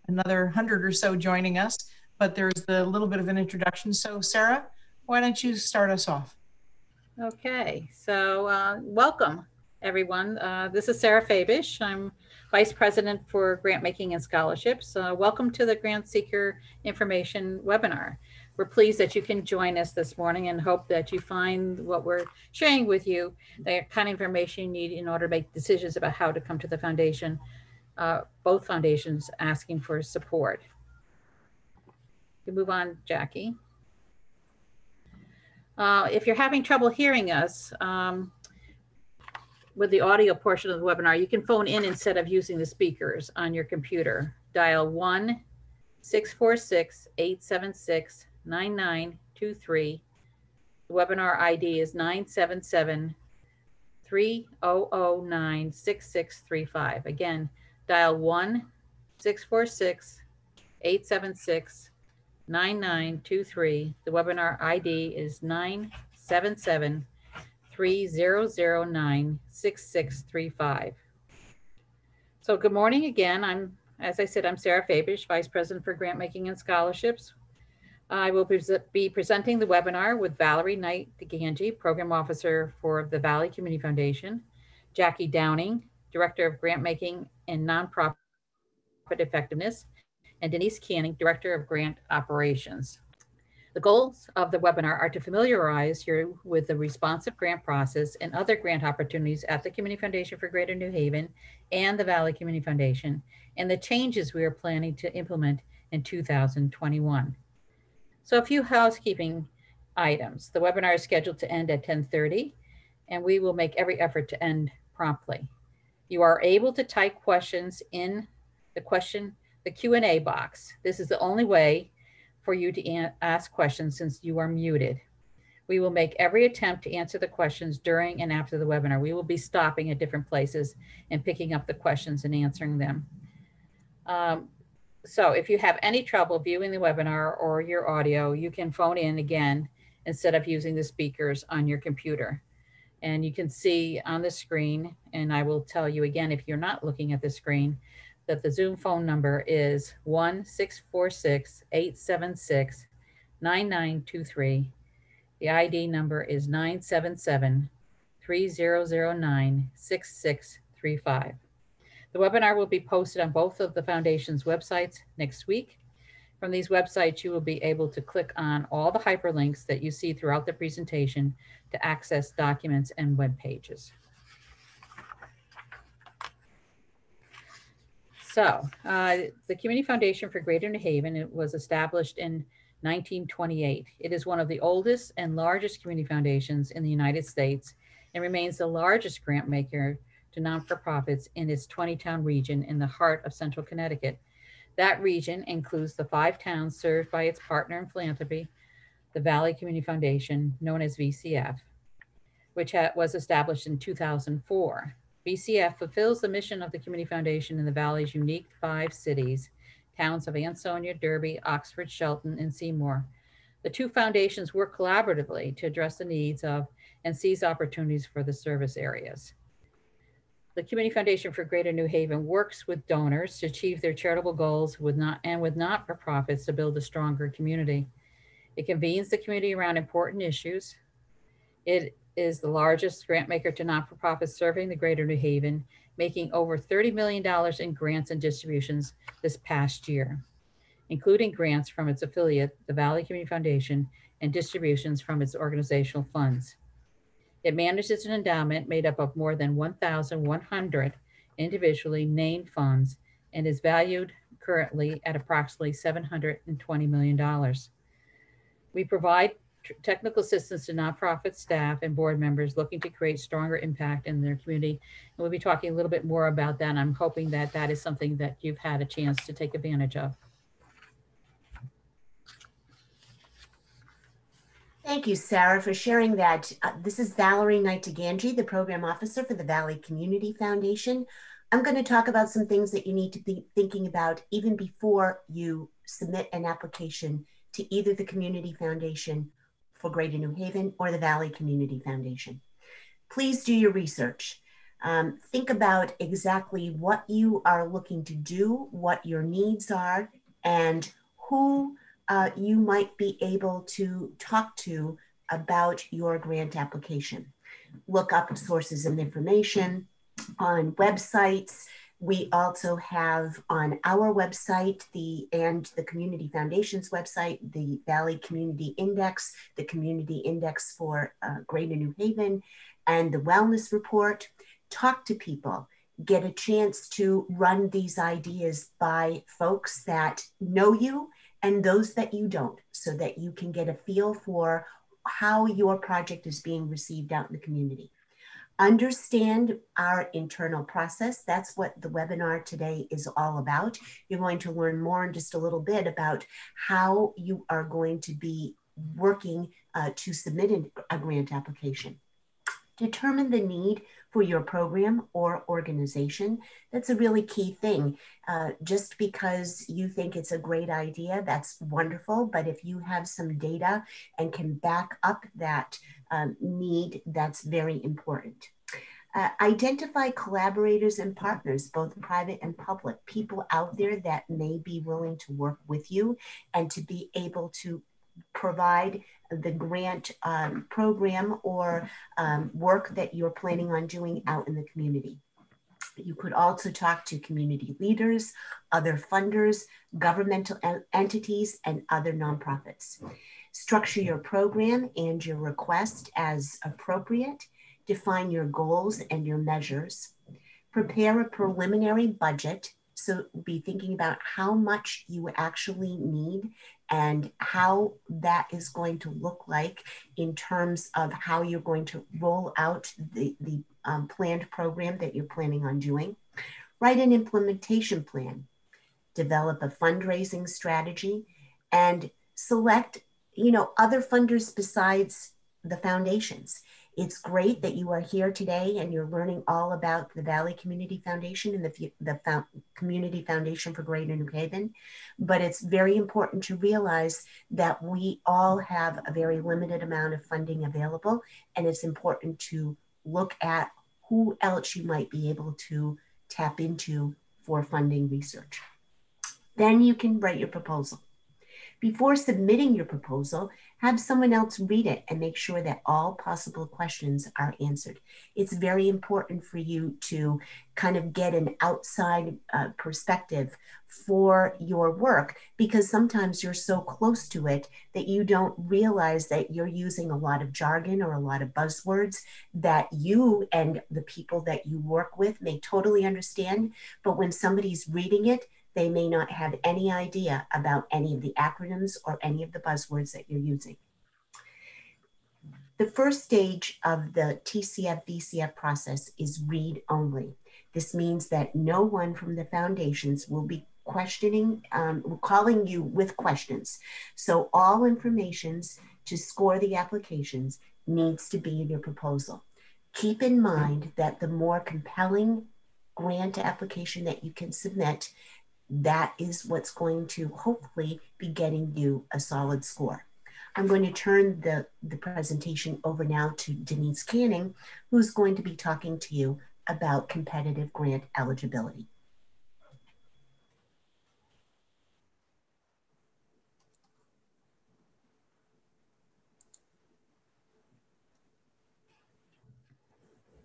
another 100 or so joining us, but there's the little bit of an introduction. So Sarah, why don't you start us off? Okay, so welcome everyone. This is Sarah Fabish. I'm Vice President for Grant Making and Scholarships. Welcome to the Grantseeker Information Webinar. We're pleased that you can join us this morning and hope that you find what we're sharing with you, the kind of information you need in order to make decisions about how to come to the foundation, both foundations asking for support. You move on, Jackie. If you're having trouble hearing us with the audio portion of the webinar, you can phone in instead of using the speakers on your computer. Dial 1-646-876-9923. The webinar ID is 977-3009-6635. Again, dial 1-646-876-9923. The webinar ID is 977-3009-6635. So good morning again. As I said, I'm Sarah Fabish, Vice President for Grant Making and Scholarships. I will be presenting the webinar with Valerie Knight DeGangi, Program Officer for the Valley Community Foundation, Jackie Downing, Director of Grant Making and Nonprofit Effectiveness, and Denise Canning, Director of Grant Operations. The goals of the webinar are to familiarize you with the responsive grant process and other grant opportunities at the Community Foundation for Greater New Haven and the Valley Community Foundation, and the changes we are planning to implement in 2021. So a few housekeeping items. The webinar is scheduled to end at 10:30, and we will make every effort to end promptly. You are able to type questions in the Q&A box. This is the only way for you to ask questions since you are muted. We will make every attempt to answer the questions during and after the webinar. We will be stopping at different places and picking up the questions and answering them. So if you have any trouble viewing the webinar or your audio, you can phone in again instead of using the speakers on your computer. And you can see on the screen, and I will tell you again if you're not looking at the screen, that the Zoom phone number is 1-646-876-9923. The ID number is 977-3009-6635. The webinar will be posted on both of the Foundation's websites next week. From these websites, you will be able to click on all the hyperlinks that you see throughout the presentation to access documents and web pages. So the Community Foundation for Greater New Haven, it was established in 1928. It is one of the oldest and largest community foundations in the United States and remains the largest grant maker to non-for-profits in its 20-town region in the heart of central Connecticut. That region includes the 5 towns served by its partner in philanthropy, the Valley Community Foundation, known as VCF, which was established in 2004. VCF fulfills the mission of the Community Foundation in the Valley's unique 5 cities, towns of Ansonia, Derby, Oxford, Shelton, and Seymour. The 2 foundations work collaboratively to address the needs of and seize opportunities for the service areas. The Community Foundation for Greater New Haven works with donors to achieve their charitable goals with not-for-profits to build a stronger community. It convenes the community around important issues. It is the largest grant maker to not-for-profits serving the Greater New Haven, making over $30 million in grants and distributions this past year, including grants from its affiliate, the Valley Community Foundation, and distributions from its organizational funds. It manages an endowment made up of more than 1,100 individually named funds and is valued currently at approximately $720 million. We provide technical assistance to nonprofit staff and board members looking to create stronger impact in their community. And we'll be talking a little bit more about that. And I'm hoping that that is something that you've had a chance to take advantage of. Thank you, Sarah, for sharing that. This is Valerie Knight DeGangi, the Program Officer for the Valley Community Foundation. I'm going to talk about some things that you need to be thinking about even before you submit an application to either the Community Foundation for Greater New Haven or the Valley Community Foundation. Please do your research. Think about exactly what you are looking to do, what your needs are, and who you might be able to talk to about your grant application. Look up sources of information on websites. We also have on our website and the Community Foundation's website, the Valley Community Index, the Community Index for Greater New Haven, and the Wellness Report. Talk to people, get a chance to run these ideas by folks that know you and those that you don't, so that you can get a feel for how your project is being received out in the community. Understand our internal process. That's what the webinar today is all about. You're going to learn more in just a little bit about how you are going to be working to submit a grant application. Determine the need for your program or organization. That's a really key thing. Just because you think it's a great idea, that's wonderful. But if you have some data and can back up that need, that's very important. Identify collaborators and partners, both private and public, people out there that may be willing to work with you and to be able to provide the grant program or work that you're planning on doing out in the community. You could also talk to community leaders, other funders, governmental entities, and other nonprofits. Structure your program and your request as appropriate. Define your goals and your measures. Prepare a preliminary budget. So be thinking about how much you actually need and how that is going to look like in terms of how you're going to roll out the planned program that you're planning on doing. Write an implementation plan. Develop a fundraising strategy and select, other funders besides the foundations. It's great that you are here today and you're learning all about the Valley Community Foundation and the Community Foundation for Greater New Haven, but it's very important to realize that we all have a very limited amount of funding available, and it's important to look at who else you might be able to tap into for funding research. Then you can write your proposal. Before submitting your proposal, have someone else read it and make sure that all possible questions are answered. It's very important for you to kind of get an outside perspective for your work, because sometimes you're so close to it that you don't realize that you're using a lot of jargon or a lot of buzzwords that you and the people that you work with may totally understand. But when somebody's reading it, they may not have any idea about any of the acronyms or any of the buzzwords that you're using. The first stage of the TCF-VCF process is read only. This means that no one from the foundations will be calling you with questions. So all information to score the applications needs to be in your proposal. Keep in mind that the more compelling grant application that you can submit, that is what's going to hopefully be getting you a solid score. I'm going to turn the presentation over now to Denise Canning, who's going to be talking to you about competitive grant eligibility.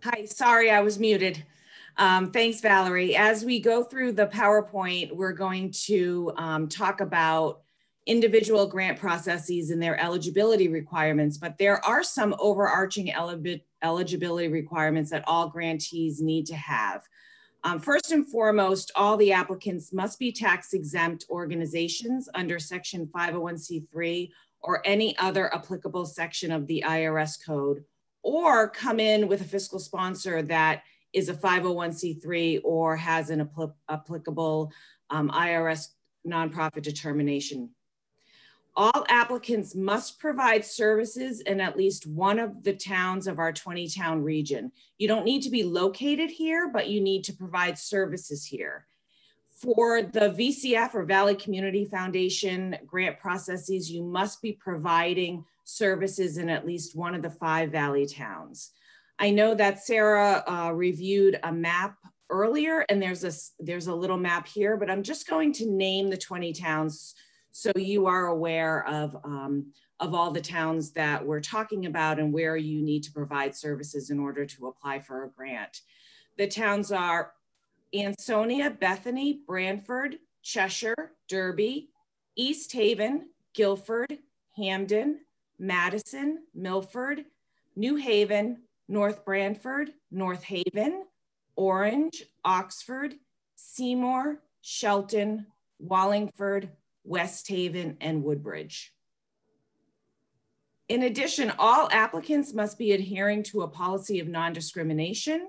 Hi, sorry, I was muted. Thanks, Valerie. As we go through the PowerPoint, we're going to talk about individual grant processes and their eligibility requirements, but there are some overarching eligibility requirements that all grantees need to have. First and foremost, all the applicants must be tax-exempt organizations under Section 501c3 or any other applicable section of the IRS code, or come in with a fiscal sponsor that is a 501c3 or has an applicable IRS nonprofit determination. All applicants must provide services in at least one of the towns of our 20-town region. You don't need to be located here, but you need to provide services here. For the VCF or Valley Community Foundation grant processes, you must be providing services in at least one of the 5 Valley towns. I know that Sarah reviewed a map earlier, and there's a little map here, but I'm just going to name the 20 towns so you are aware of all the towns that we're talking about and where you need to provide services in order to apply for a grant. The towns are Ansonia, Bethany, Branford, Cheshire, Derby, East Haven, Guilford, Hamden, Madison, Milford, New Haven, North Branford, North Haven, Orange, Oxford, Seymour, Shelton, Wallingford, West Haven, and Woodbridge. In addition, all applicants must be adhering to a policy of non-discrimination.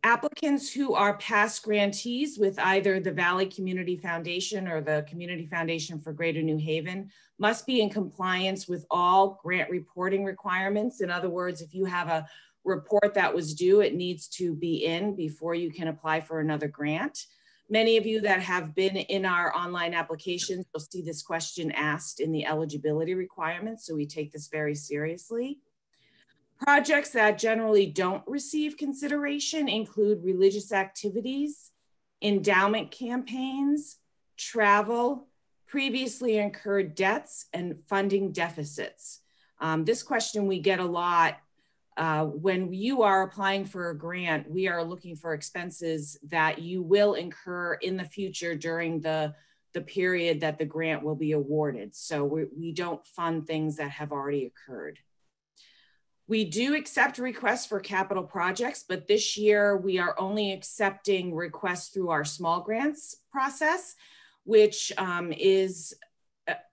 Applicants who are past grantees with either the Valley Community Foundation or the Community Foundation for Greater New Haven must be in compliance with all grant reporting requirements. In other words, if you have a report that was due, it needs to be in before you can apply for another grant. Many of you that have been in our online applications, you'll see this question asked in the eligibility requirements, so we take this very seriously. Projects that generally don't receive consideration include religious activities, endowment campaigns, travel, previously incurred debts, and funding deficits. This question we get a lot. When you are applying for a grant, we are looking for expenses that you will incur in the future during the period that the grant will be awarded. So we don't fund things that have already occurred. We do accept requests for capital projects, but this year we are only accepting requests through our small grants process, which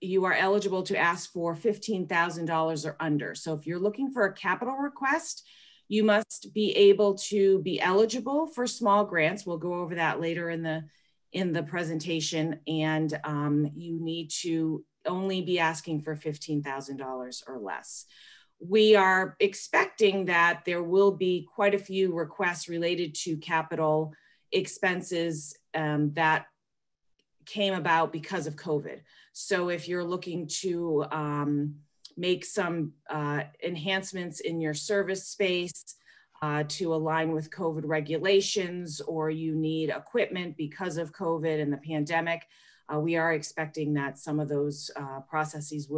you are eligible to ask for $15,000 or under. So if you're looking for a capital request, you must be able to be eligible for small grants. We'll go over that later in the presentation, and you need to only be asking for $15,000 or less. We are expecting that there will be quite a few requests related to capital expenses that came about because of COVID. So if you're looking to make some enhancements in your service space to align with COVID regulations, or you need equipment because of COVID and the pandemic, we are expecting that some of those processes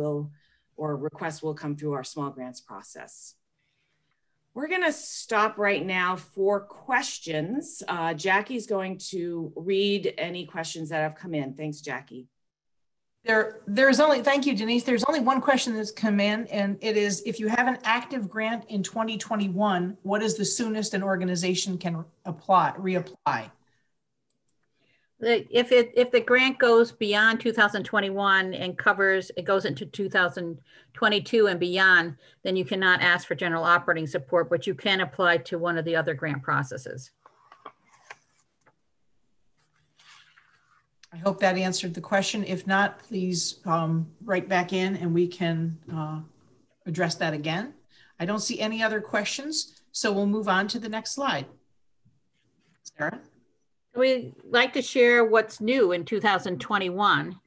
or requests will come through our small grants process. We're gonna stop right now for questions. Jackie's going to read any questions that have come in. Thanks, Jackie. Thank you, Denise. There's only one question that's come in, and it is, if you have an active grant in 2021, what is the soonest an organization can reapply? If the grant goes beyond 2021 and it goes into 2022 and beyond, then you cannot ask for general operating support, but you can apply to one of the other grant processes. I hope that answered the question. If not, please write back in and we can address that again. I don't see any other questions, so we'll move on to the next slide. Sarah? We'd like to share what's new in 2021.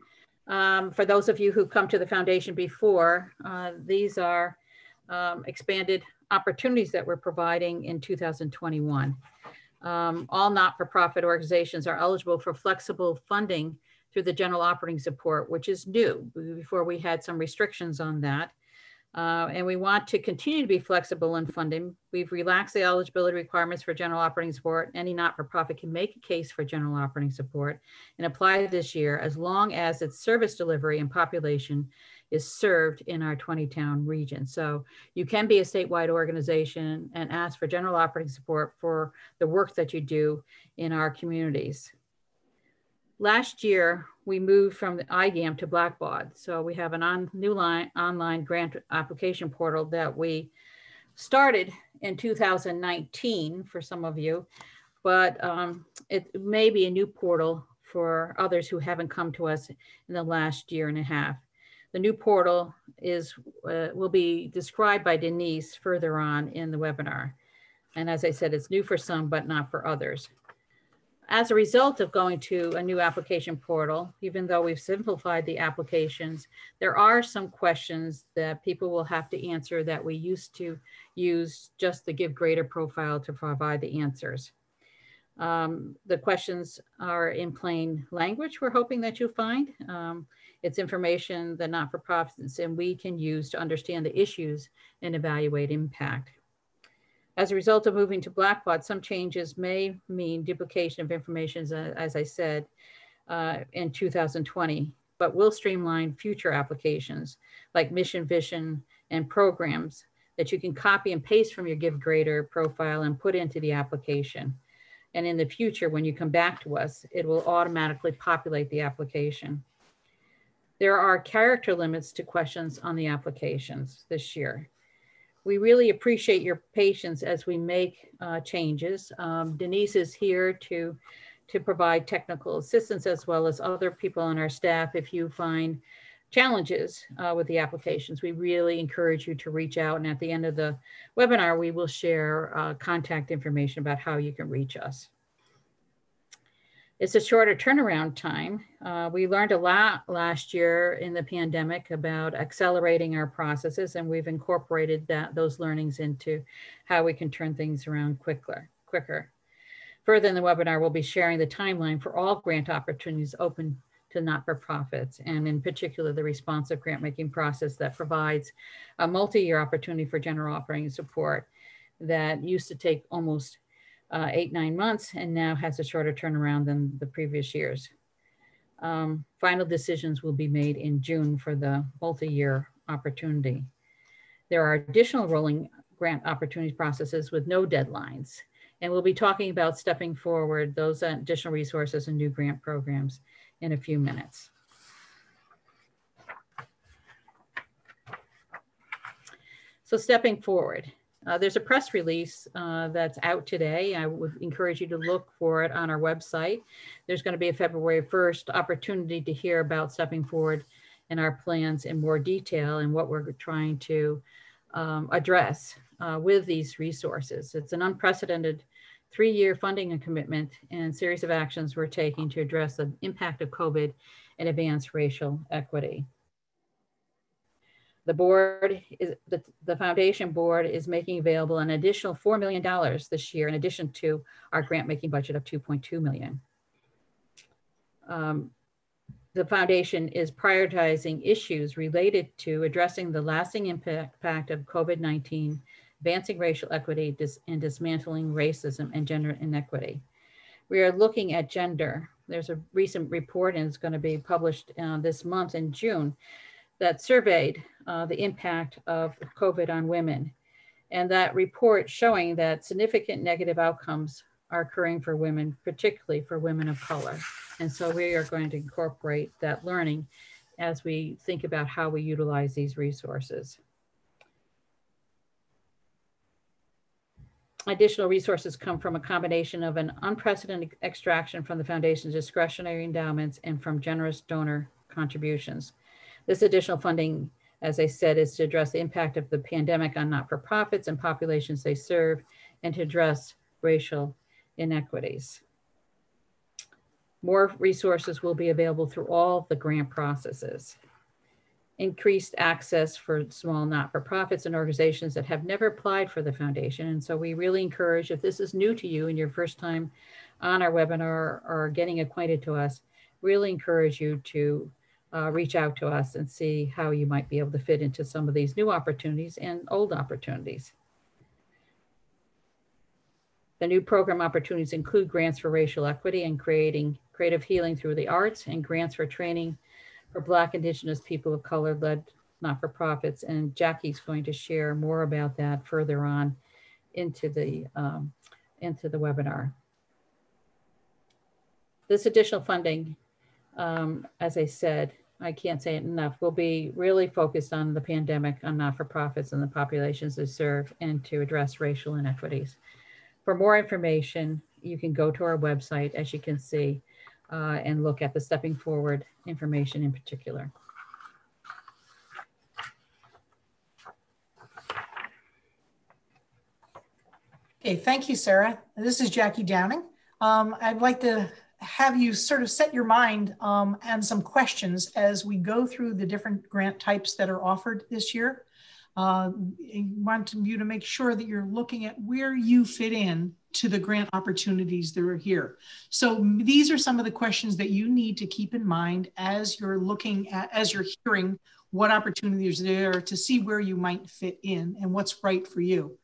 For those of you who come to the foundation before, these are expanded opportunities that we're providing in 2021. All not-for-profit organizations are eligible for flexible funding through the general operating support, which is new. Before we had some restrictions on that. And we want to continue to be flexible in funding. We've relaxed the eligibility requirements for general operating support. Any not-for-profit can make a case for general operating support and apply this year as long as its service delivery and population is served in our 20-town region. So you can be a statewide organization and ask for general operating support for the work that you do in our communities. Last year, we moved from the IGAM to Blackbaud. So we have an online grant application portal that we started in 2019 for some of you, but it may be a new portal for others who haven't come to us in the last year and a half. The new portal will be described by Denise further on in the webinar. And as I said, it's new for some, but not for others. As a result of going to a new application portal, even though we've simplified the applications, there are some questions that people will have to answer that we used to use just the Give Grader profile to provide the answers. The questions are in plain language, we're hoping that you'll find. It's information that not-for-profits and we can use to understand the issues and evaluate impact. As a result of moving to Blackbaud, some changes may mean duplication of information, as I said, in 2020, but will streamline future applications like mission, vision, and programs that you can copy and paste from your Give Grader profile and put into the application. And in the future, when you come back to us, it will automatically populate the application. There are character limits to questions on the applications this year. We really appreciate your patience as we make changes. Denise is here to provide technical assistance as well as other people on our staff. If you find challenges with the applications, we really encourage you to reach out. And at the end of the webinar, we will share contact information about how you can reach us. It's a shorter turnaround time. We learned a lot last year in the pandemic about accelerating our processes, and we've incorporated those learnings into how we can turn things around quicker. Further in the webinar, we'll be sharing the timeline for all grant opportunities open to not-for-profits, and in particular, the responsive grant-making process that provides a multi-year opportunity for general operating support that used to take almost 8-9 months and now has a shorter turnaround than the previous years. Final decisions will be made in June for the multi-year opportunity. There are additional rolling grant opportunities processes with no deadlines, and we'll be talking about stepping forward those additional resources and new grant programs in a few minutes. So stepping forward. There's a press release that's out today. I would encourage you to look for it on our website. There's going to be a February 1st opportunity to hear about stepping forward in our plans in more detail and what we're trying to address with these resources. It's an unprecedented 3-year funding and commitment and series of actions we're taking to address the impact of COVID and advance racial equity. The board is the foundation board is making available an additional $4 million this year, in addition to our grant making budget of $2.2 million. The foundation is prioritizing issues related to addressing the lasting impact of COVID-19, advancing racial equity, and dismantling racism and gender inequity. We are looking at gender. There's a recent report, and it's going to be published this month in June, that surveyed the impact of COVID on women. And that report showing that significant negative outcomes are occurring for women, particularly for women of color. And so we are going to incorporate that learning as we think about how we utilize these resources. Additional resources come from a combination of an unprecedented extraction from the foundation's discretionary endowments and from generous donor contributions. This additional funding, as I said, is to address the impact of the pandemic on not-for-profits and populations they serve, and to address racial inequities. More resources will be available through all the grant processes. Increased access for small not-for-profits and organizations that have never applied for the foundation. And so we really encourage, if this is new to you and your first time on our webinar or getting acquainted to us, really encourage you to reach out to us and see how you might be able to fit into some of these new opportunities and old opportunities. The new program opportunities include grants for racial equity and creating creative healing through the arts, and grants for training for Black, Indigenous, people of color led not-for-profits. And Jackie's going to share more about that further on into the webinar. This additional funding, as I said, I can't say it enough, will be really focused on the pandemic, on not-for-profits and the populations they serve, and to address racial inequities. For more information, you can go to our website, as you can see, and look at the stepping forward information in particular. Okay, thank you, Sarah. This is Jackie Downing. I'd like to have you sort of set your mind on some questions as we go through the different grant types that are offered this year. I want you to make sure that you're looking at where you fit in to the grant opportunities that are here. So these are some of the questions that you need to keep in mind as you're looking at, as you're hearing what opportunities are there to see where you might fit in and what's right for you.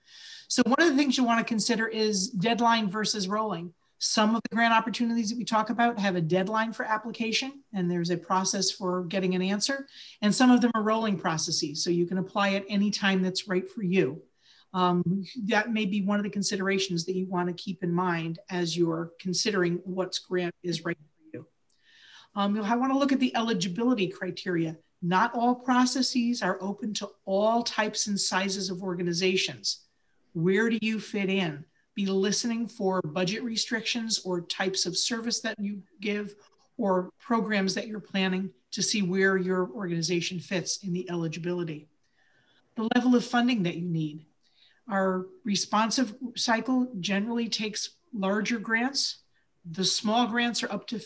So one of the things you want to consider is deadline versus rolling. Some of the grant opportunities that we talk about have a deadline for application, and there's a process for getting an answer. And some of them are rolling processes, so you can apply at any time that's right for you. That may be one of the considerations that you want to keep in mind as you're considering what's grant is right for you. I want to look at the eligibility criteria. Not all processes are open to all types and sizes of organizations. Where do you fit in? Be listening for budget restrictions or types of service that you give or programs that you're planning to see where your organization fits in the eligibility. The level of funding that you need. Our responsive cycle generally takes larger grants. The small grants are up to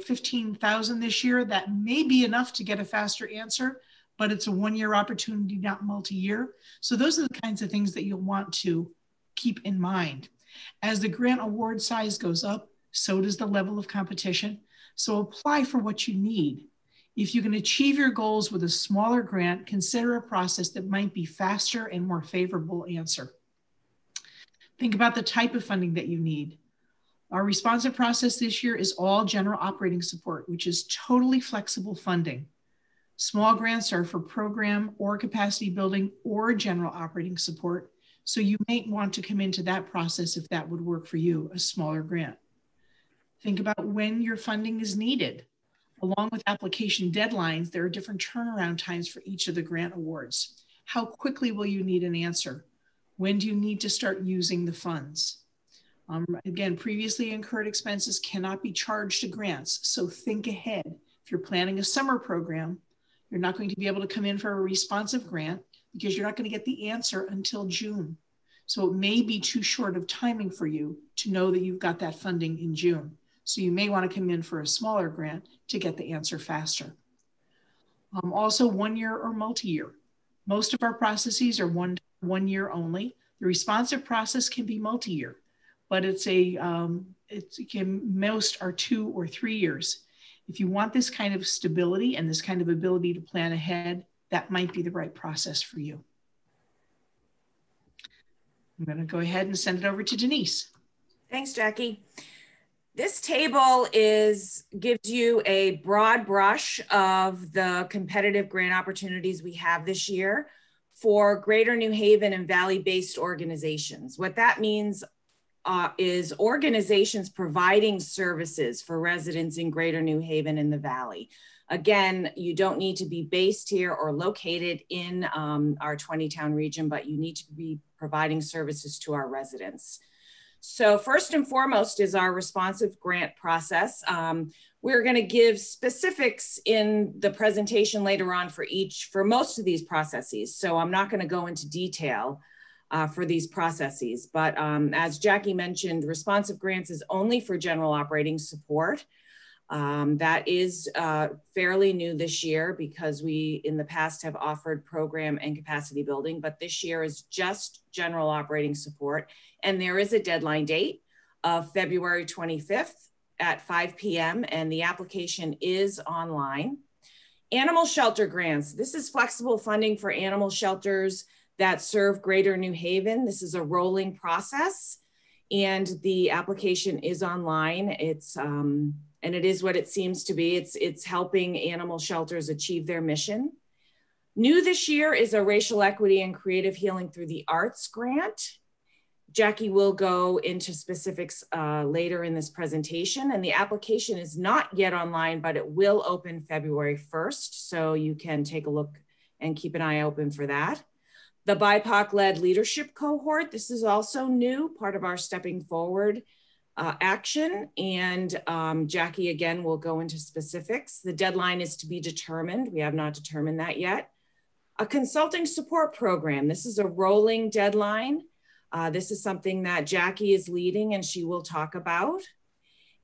15,000 this year. That may be enough to get a faster answer, but it's a one-year opportunity, not multi-year. So those are the kinds of things that you'll want to keep in mind. As the grant award size goes up, so does the level of competition. So apply for what you need. If you can achieve your goals with a smaller grant, consider a process that might be faster and more favorable answer. Think about the type of funding that you need. Our responsive process this year is all general operating support, which is totally flexible funding. Small grants are for program or capacity building or general operating support. So you may want to come into that process if that would work for you, a smaller grant. Think about when your funding is needed. Along with application deadlines, there are different turnaround times for each of the grant awards. How quickly will you need an answer? When do you need to start using the funds? Again, previously incurred expenses cannot be charged to grants, so think ahead. If you're planning a summer program, you're not going to be able to come in for a responsive grant because you're not going to get the answer until June. So it may be too short of timing for you to know that you've got that funding in June. So you may want to come in for a smaller grant to get the answer faster. Also 1 year or multi-year. Most of our processes are one year only. The responsive process can be multi-year, but most are 2 or 3 years. If you want this kind of stability and this kind of ability to plan ahead, that might be the right process for you. I'm going to go ahead and send it over to Denise. Thanks, Jackie. This table gives you a broad brush of the competitive grant opportunities we have this year for Greater New Haven and Valley-based organizations. What that means is organizations providing services for residents in Greater New Haven and the Valley. Again, you don't need to be based here or located in our 20-town region, but you need to be providing services to our residents. So first and foremost is our responsive grant process. We're going to give specifics in the presentation later on for most of these processes. So I'm not going to go into detail for these processes, but as Jackie mentioned, responsive grants is only for general operating support. That is fairly new this year because we in the past have offered program and capacity building, but this year is just general operating support. And there is a deadline date of February 25th at 5 p.m. and the application is online. Animal shelter grants. This is flexible funding for animal shelters that serve Greater New Haven. This is a rolling process and the application is online. And it is what it seems to be. It's helping animal shelters achieve their mission. New this year is a racial equity and creative healing through the arts grant. Jackie will go into specifics later in this presentation, and the application is not yet online, but it will open February 1st. So you can take a look and keep an eye open for that. The BIPOC-led leadership cohort. This is also new, part of our Stepping Forward action, and Jackie again will go into specifics. The deadline is to be determined. We have not determined that yet. A consulting support program. This is a rolling deadline. This is something that Jackie is leading and she will talk about.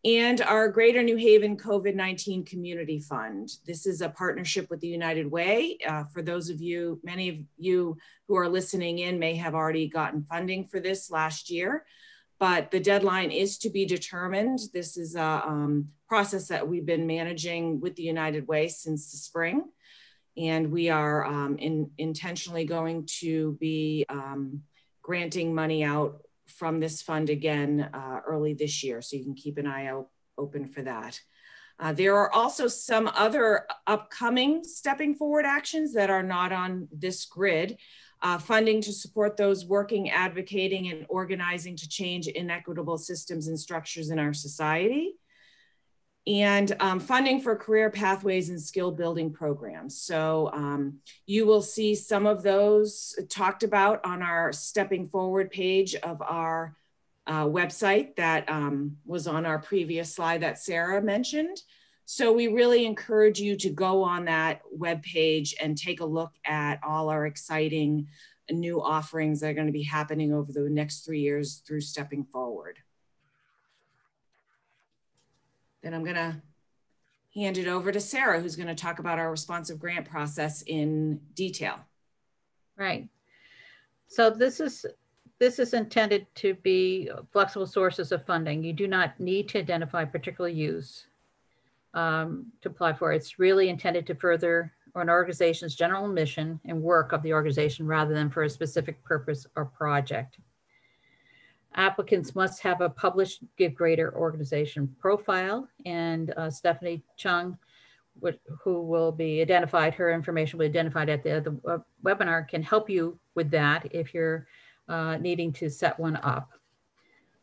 and our Greater New Haven COVID-19 Community Fund. This is a partnership with the United Way. For those of you, many of you who are listening in may have already gotten funding for this last year, but the deadline is to be determined. This is a process that we've been managing with the United Way since the spring. And we are intentionally going to be granting money out from this fund again early this year. So you can keep an eye out open for that. There are also some other upcoming stepping forward actions that are not on this grid. Funding to support those working, advocating, and organizing to change inequitable systems and structures in our society. And funding for career pathways and skill building programs. So you will see some of those talked about on our Stepping Forward page of our website that was on our previous slide that Sarah mentioned. So we really encourage you to go on that webpage and take a look at all our exciting new offerings that are going to be happening over the next 3 years through Stepping Forward. Then I'm going to hand it over to Sarah, who's going to talk about our responsive grant process in detail. Right. So this is intended to be flexible sources of funding. You do not need to identify particular use to apply for. It's really intended to further an organization's general mission and work of the organization rather than for a specific purpose or project. Applicants must have a published GiveGrader organization profile, and Stephanie Chung, who will be identified, her information will be identified at the webinar, can help you with that if you're needing to set one up.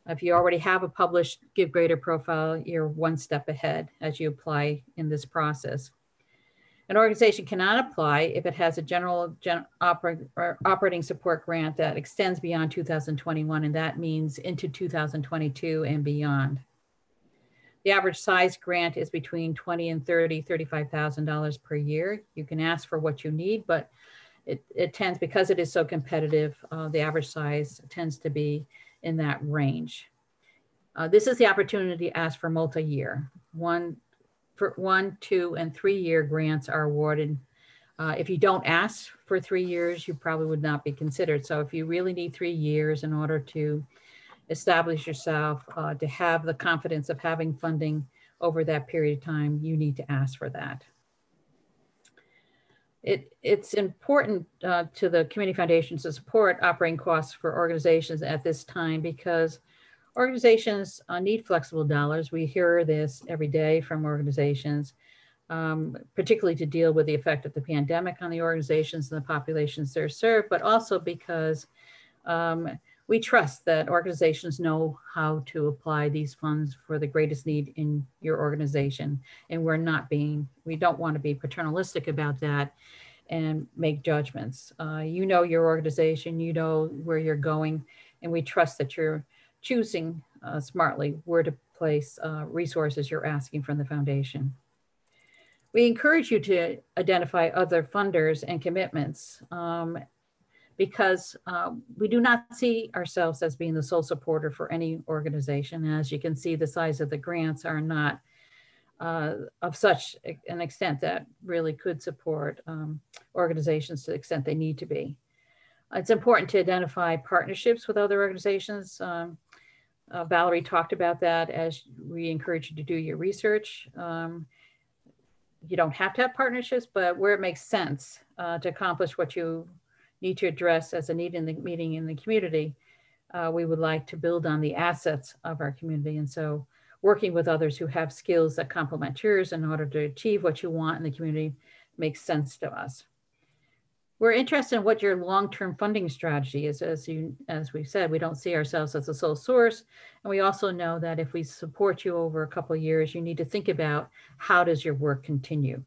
If you already have a published GiveGrader profile, you're one step ahead as you apply in this process. An organization cannot apply if it has a general operating support grant that extends beyond 2021, and that means into 2022 and beyond. The average size grant is between $20,000 and $35,000 per year. You can ask for what you need, but it tends, because it is so competitive, the average size tends to be in that range. This is the opportunity to ask for multi-year. 1, 2, and 3 year grants are awarded. If you don't ask for 3 years, you probably would not be considered. So if you really need 3 years in order to establish yourself, to have the confidence of having funding over that period of time, you need to ask for that. It's important to the community foundations to support operating costs for organizations at this time, because organizations need flexible dollars. We hear this every day from organizations, particularly to deal with the effect of the pandemic on the organizations and the populations they're served, but also because we trust that organizations know how to apply these funds for the greatest need in your organization. And we don't want to be paternalistic about that and make judgments. You know your organization, you know where you're going, and we trust that you're choosing smartly where to place resources you're asking from the foundation. We encourage you to identify other funders and commitments because we do not see ourselves as being the sole supporter for any organization. As you can see, the size of the grants are not of such an extent that really could support organizations to the extent they need to be. It's important to identify partnerships with other organizations. Valerie talked about that as we encourage you to do your research. You don't have to have partnerships, but where it makes sense to accomplish what you need to address as a need in the meeting in the community, we would like to build on the assets of our community. And so working with others who have skills that complement yours in order to achieve what you want in the community makes sense to us. We're interested in what your long-term funding strategy is. As we said, we don't see ourselves as a sole source. And we also know that if we support you over a couple of years, you need to think about how does your work continue.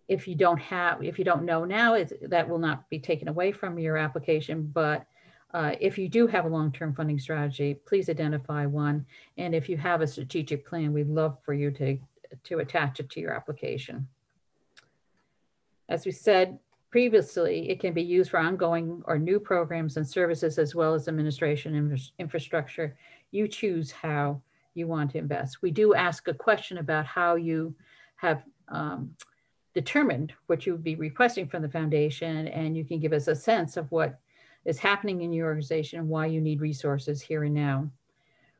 If you don't know now, that will not be taken away from your application. But if you do have a long-term funding strategy, please identify one. And if you have a strategic plan, we'd love for you to attach it to your application. As we said previously, it can be used for ongoing or new programs and services, as well as administration infrastructure. You choose how you want to invest. We do ask a question about how you have determined what you would be requesting from the foundation, and you can give us a sense of what is happening in your organization and why you need resources here and now.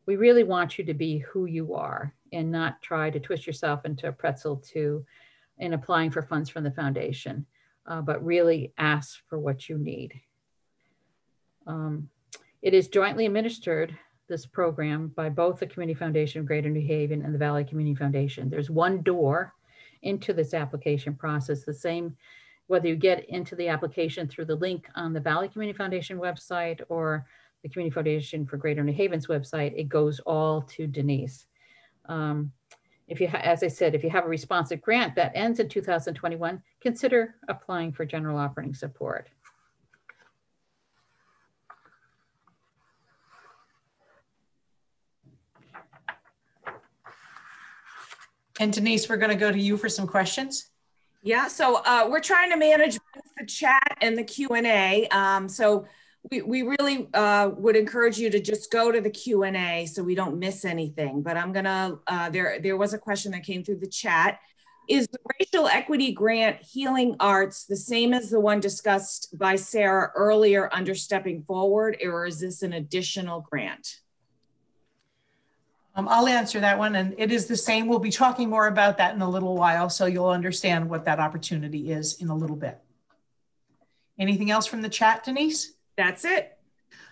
We really want you to be who you are and not try to twist yourself into a pretzel in applying for funds from the foundation, but really ask for what you need. It is jointly administered, this program, by both the Community Foundation of Greater New Haven and the Valley Community Foundation. There's one door into this application process, the same whether you get into the application through the link on the Valley Community Foundation website or the Community Foundation for Greater New Haven's website. It goes all to Denise. If you, as I said, if you have a responsive grant that ends in 2021, consider applying for general operating support. And Denise, we're going to go to you for some questions. Yeah, so we're trying to manage both the chat and the Q&A. So we really would encourage you to just go to the Q&A so we don't miss anything. But I'm gonna, there was a question that came through the chat. Is the Racial Equity Grant Healing Arts the same as the one discussed by Sarah earlier under Stepping Forward, or is this an additional grant? I'll answer that one, and it is the same. We'll be talking more about that in a little while, so you'll understand what that opportunity is in a little bit. Anything else from the chat, Denise? That's it.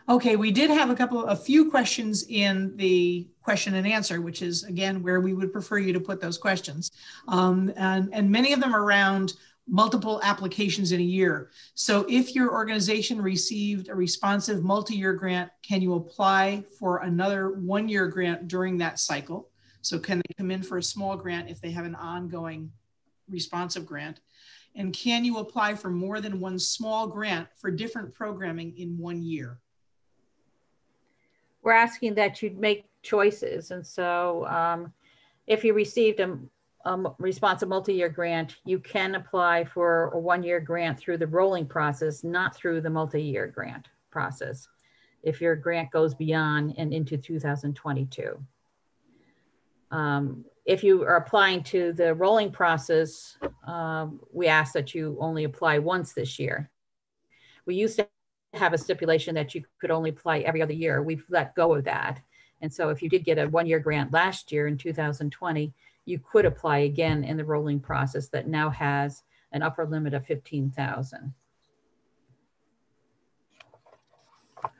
Okay, we did have a few questions in the question and answer, which is, again, where we would prefer you to put those questions. And many of them are around multiple applications in a year. So if your organization received a responsive multi-year grant, can you apply for another one-year grant during that cycle? So can they come in for a small grant if they have an ongoing responsive grant? And can you apply for more than one small grant for different programming in 1 year? We're asking that you make choices. And so if you received a responsive multi-year grant, you can apply for a one-year grant through the rolling process, not through the multi-year grant process, if your grant goes beyond and into 2022. If you are applying to the rolling process, we ask that you only apply once this year. We used to have a stipulation that you could only apply every other year. We've let go of that. And so if you did get a one-year grant last year in 2020, you could apply again in the rolling process that now has an upper limit of $15,000.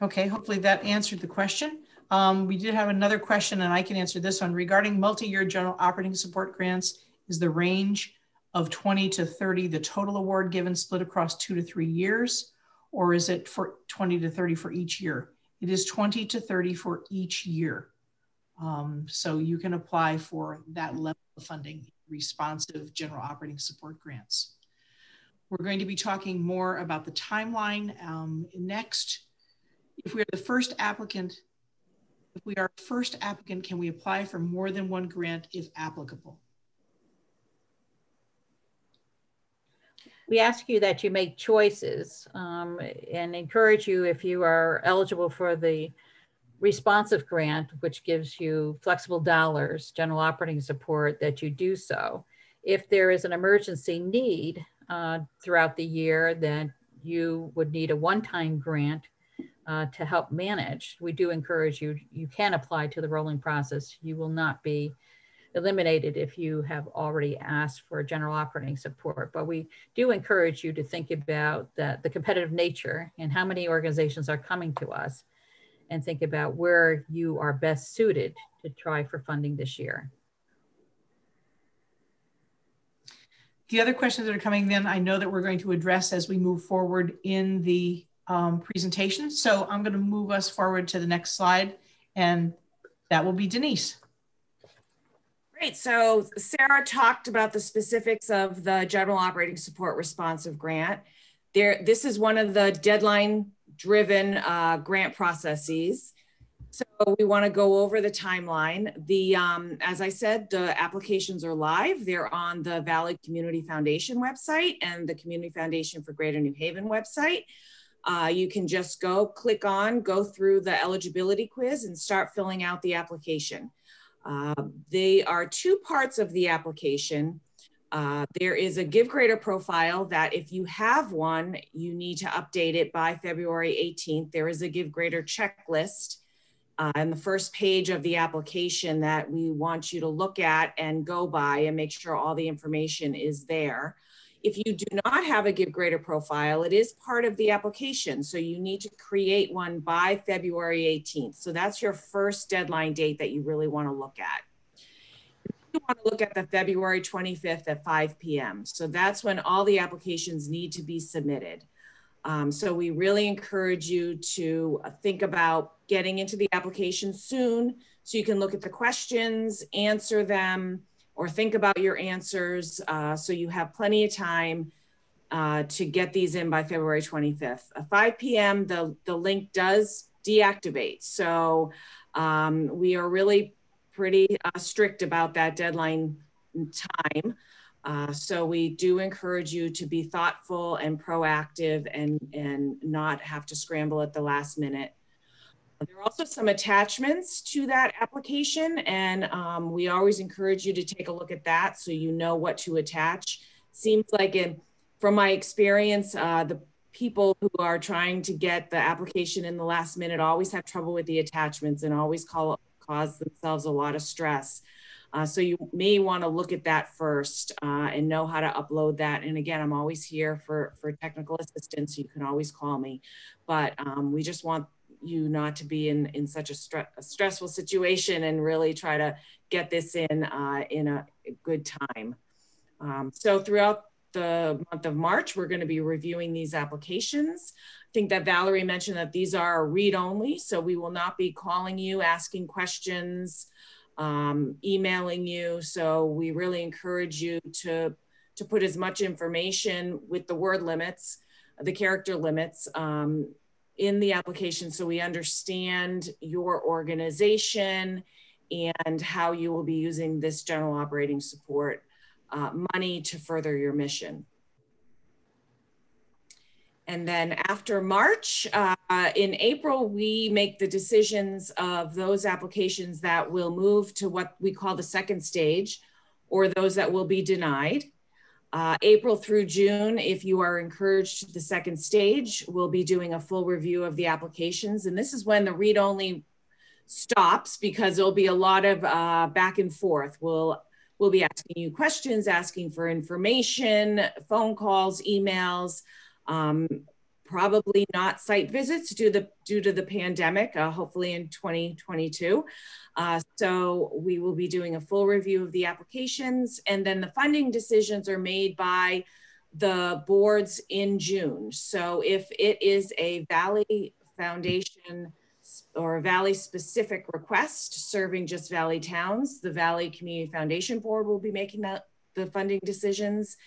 Okay, hopefully that answered the question. We did have another question, and I can answer this one. Regarding multi-year general operating support grants, is the range of 20 to 30 the total award given split across 2 to 3 years, or is it for 20 to 30 for each year? It is 20 to 30 for each year. So you can apply for that level of funding, responsive general operating support grants. We're going to be talking more about the timeline next. If we are the first applicant, can we apply for more than one grant if applicable? We ask you that you make choices and encourage you, if you are eligible for the responsive grant, which gives you flexible dollars, general operating support, that you do so. If there is an emergency need throughout the year that you would need a one-time grant to help manage, we do encourage you, you can apply to the rolling process. You will not be eliminated if you have already asked for general operating support, but we do encourage you to think about the competitive nature and how many organizations are coming to us, and think about where you are best suited to try for funding this year. The other questions that are coming in, I know that we're going to address as we move forward in the presentation. So I'm going to move us forward to the next slide, and that will be Denise. Great. So Sarah talked about the specifics of the general operating support responsive grant. This is one of the deadline-driven grant processes. So we want to go over the timeline. As I said, the applications are live. They're on the Valley Community Foundation website and the Community Foundation for Greater New Haven website. you can just go through the eligibility quiz and start filling out the application. They are two parts of the application. There is a Give Grader profile that if you have one, you need to update it by February 18th. There is a Give Grader checklist on the first page of the application that we want you to look at and go by and make sure all the information is there. If you do not have a Give Grader profile, it is part of the application. So you need to create one by February 18th. So that's your first deadline date that you really want to look at. You want to look at the February 25th at 5 p.m. So that's when all the applications need to be submitted. So we really encourage you to think about getting into the application soon so you can look at the questions, answer them, or think about your answers so you have plenty of time to get these in by February 25th. At 5 p.m., the link does deactivate. So we are really pretty strict about that deadline time. So we do encourage you to be thoughtful and proactive and not have to scramble at the last minute. There are also some attachments to that application, and we always encourage you to take a look at that so you know what to attach. Seems like from my experience, the people who are trying to get the application in the last minute always have trouble with the attachments and always cause themselves a lot of stress. So you may want to look at that first and know how to upload that. And again, I'm always here for technical assistance. You can always call me, but we just want you not to be in such a stressful situation and really try to get this in a good time. So throughout the month of March, we're going to be reviewing these applications. I think that Valerie mentioned that these are read-only, so we will not be calling you, asking questions, emailing you. So we really encourage you to put as much information with the word limits, the character limits, in the application so we understand your organization and how you will be using this general operating support money to further your mission. And then after March, in April, we make the decisions of those applications that will move to what we call the second stage, or those that will be denied. April through June, if you are encouraged to the second stage, we'll be doing a full review of the applications. And this is when the read-only stops because there'll be a lot of back and forth. We'll be asking you questions, asking for information, phone calls, emails, probably not site visits due to the pandemic, hopefully in 2022. So we will be doing a full review of the applications, and then the funding decisions are made by the boards in June. So if it is a Valley Foundation or a Valley specific request serving just Valley towns, the Valley Community Foundation Board will be making the funding decisions.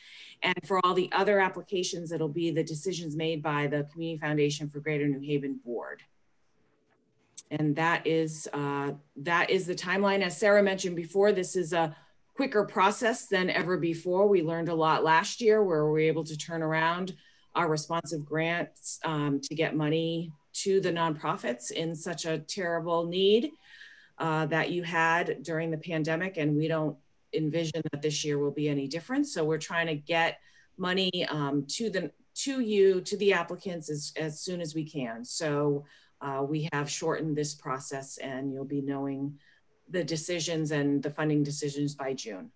And for all the other applications, it'll be the decisions made by the Community Foundation for Greater New Haven Board. And that is the timeline. As Sarah mentioned before, this is a quicker process than ever before. We learned a lot last year where we were able to turn around our responsive grants to get money to the nonprofits in such a terrible need that you had during the pandemic. And we don't envision that this year will be any different. So we're trying to get money to the applicants as soon as we can. So we have shortened this process, and you'll be knowing the decisions and the funding decisions by June.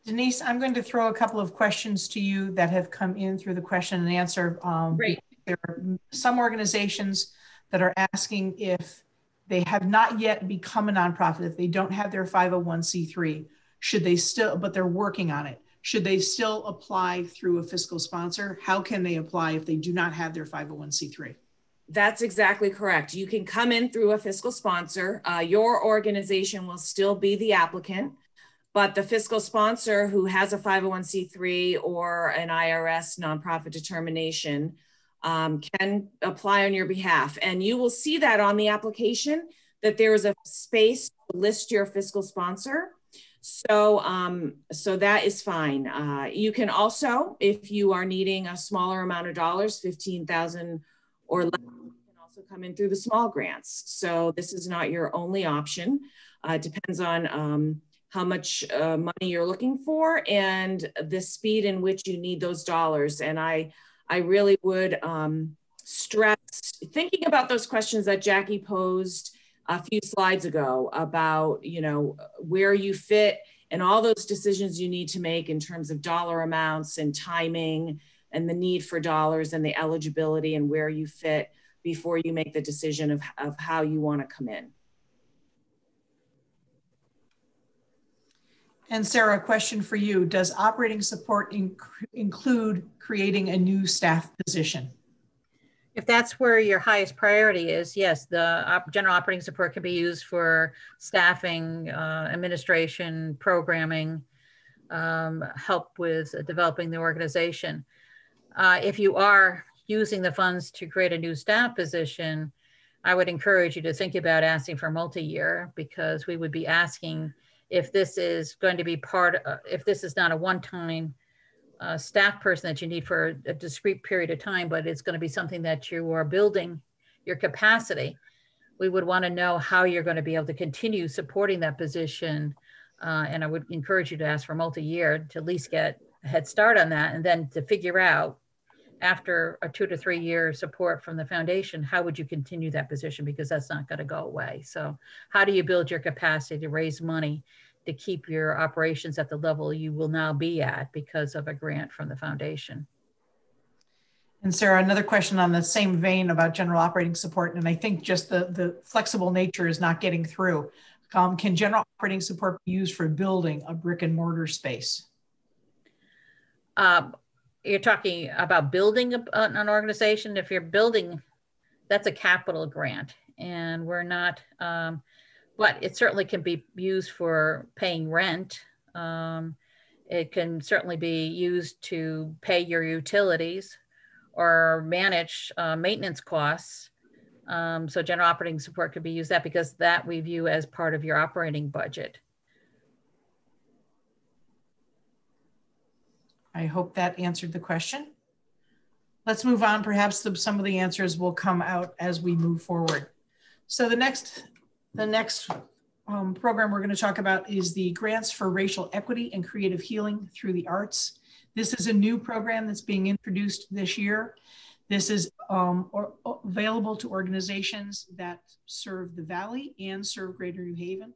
Denise, I'm going to throw a couple of questions to you that have come in through the question and answer. Great. There are some organizations that are asking if they have not yet become a nonprofit, if they don't have their 501c3, should they still, but they're working on it, should they still apply through a fiscal sponsor? How can they apply if they do not have their 501c3? That's exactly correct. You can come in through a fiscal sponsor. Your organization will still be the applicant, but the fiscal sponsor who has a 501c3 or an IRS nonprofit determination can apply on your behalf. And you will see that on the application that there is a space to list your fiscal sponsor. So that is fine. You can also, if you are needing a smaller amount of dollars, 15,000 or less, you can also come in through the small grants. So this is not your only option. It depends on how much money you're looking for and the speed in which you need those dollars. And I really would stress thinking about those questions that Jackie posed a few slides ago about, you know, where you fit and all those decisions you need to make in terms of dollar amounts and timing and the need for dollars and the eligibility and where you fit before you make the decision of how you want to come in. And Sarah, a question for you. Does operating support include creating a new staff position? If that's where your highest priority is, yes, the general operating support can be used for staffing, administration, programming, help with developing the organization. If you are using the funds to create a new staff position, I would encourage you to think about asking for multi-year, because we would be asking if this is going to be if this is not a one-time staff person that you need for a discrete period of time, but it's going to be something that you are building your capacity. We would want to know how you're going to be able to continue supporting that position. And I would encourage you to ask for multi-year to at least get a head start on that. And then to figure out after a 2 to 3 year support from the foundation, how would you continue that position? Because that's not going to go away. So how do you build your capacity to raise money to keep your operations at the level you will now be at because of a grant from the foundation? And Sarah, another question on the same vein about general operating support, and I think just the flexible nature is not getting through. Can general operating support be used for building a brick and mortar space? You're talking about building an organization. If you're building, that's a capital grant, and we're not, but it certainly can be used for paying rent. It can certainly be used to pay your utilities or manage maintenance costs. So general operating support could be used that, because that we view as part of your operating budget. I hope that answered the question. Let's move on. Perhaps some of the answers will come out as we move forward. So the next program we're going to talk about is the Grants for Racial Equity and Creative Healing Through the Arts. This is a new program that's being introduced this year. This is available to organizations that serve the Valley and serve Greater New Haven.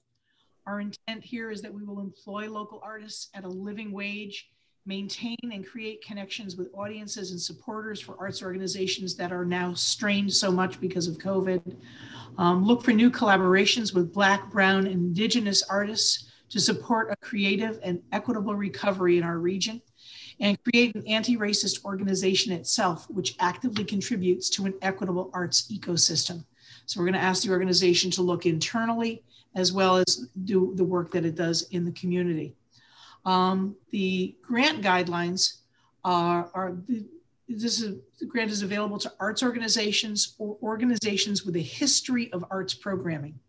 Our intent here is that we will employ local artists at a living wage, maintain and create connections with audiences and supporters for arts organizations that are now strained so much because of COVID. Look for new collaborations with Black, Brown, and Indigenous artists to support a creative and equitable recovery in our region, and create an anti-racist organization itself, which actively contributes to an equitable arts ecosystem. So we're going to ask the organization to look internally as well as do the work that it does in the community. The grant guidelines the grant is available to arts organizations or organizations with a history of arts programming.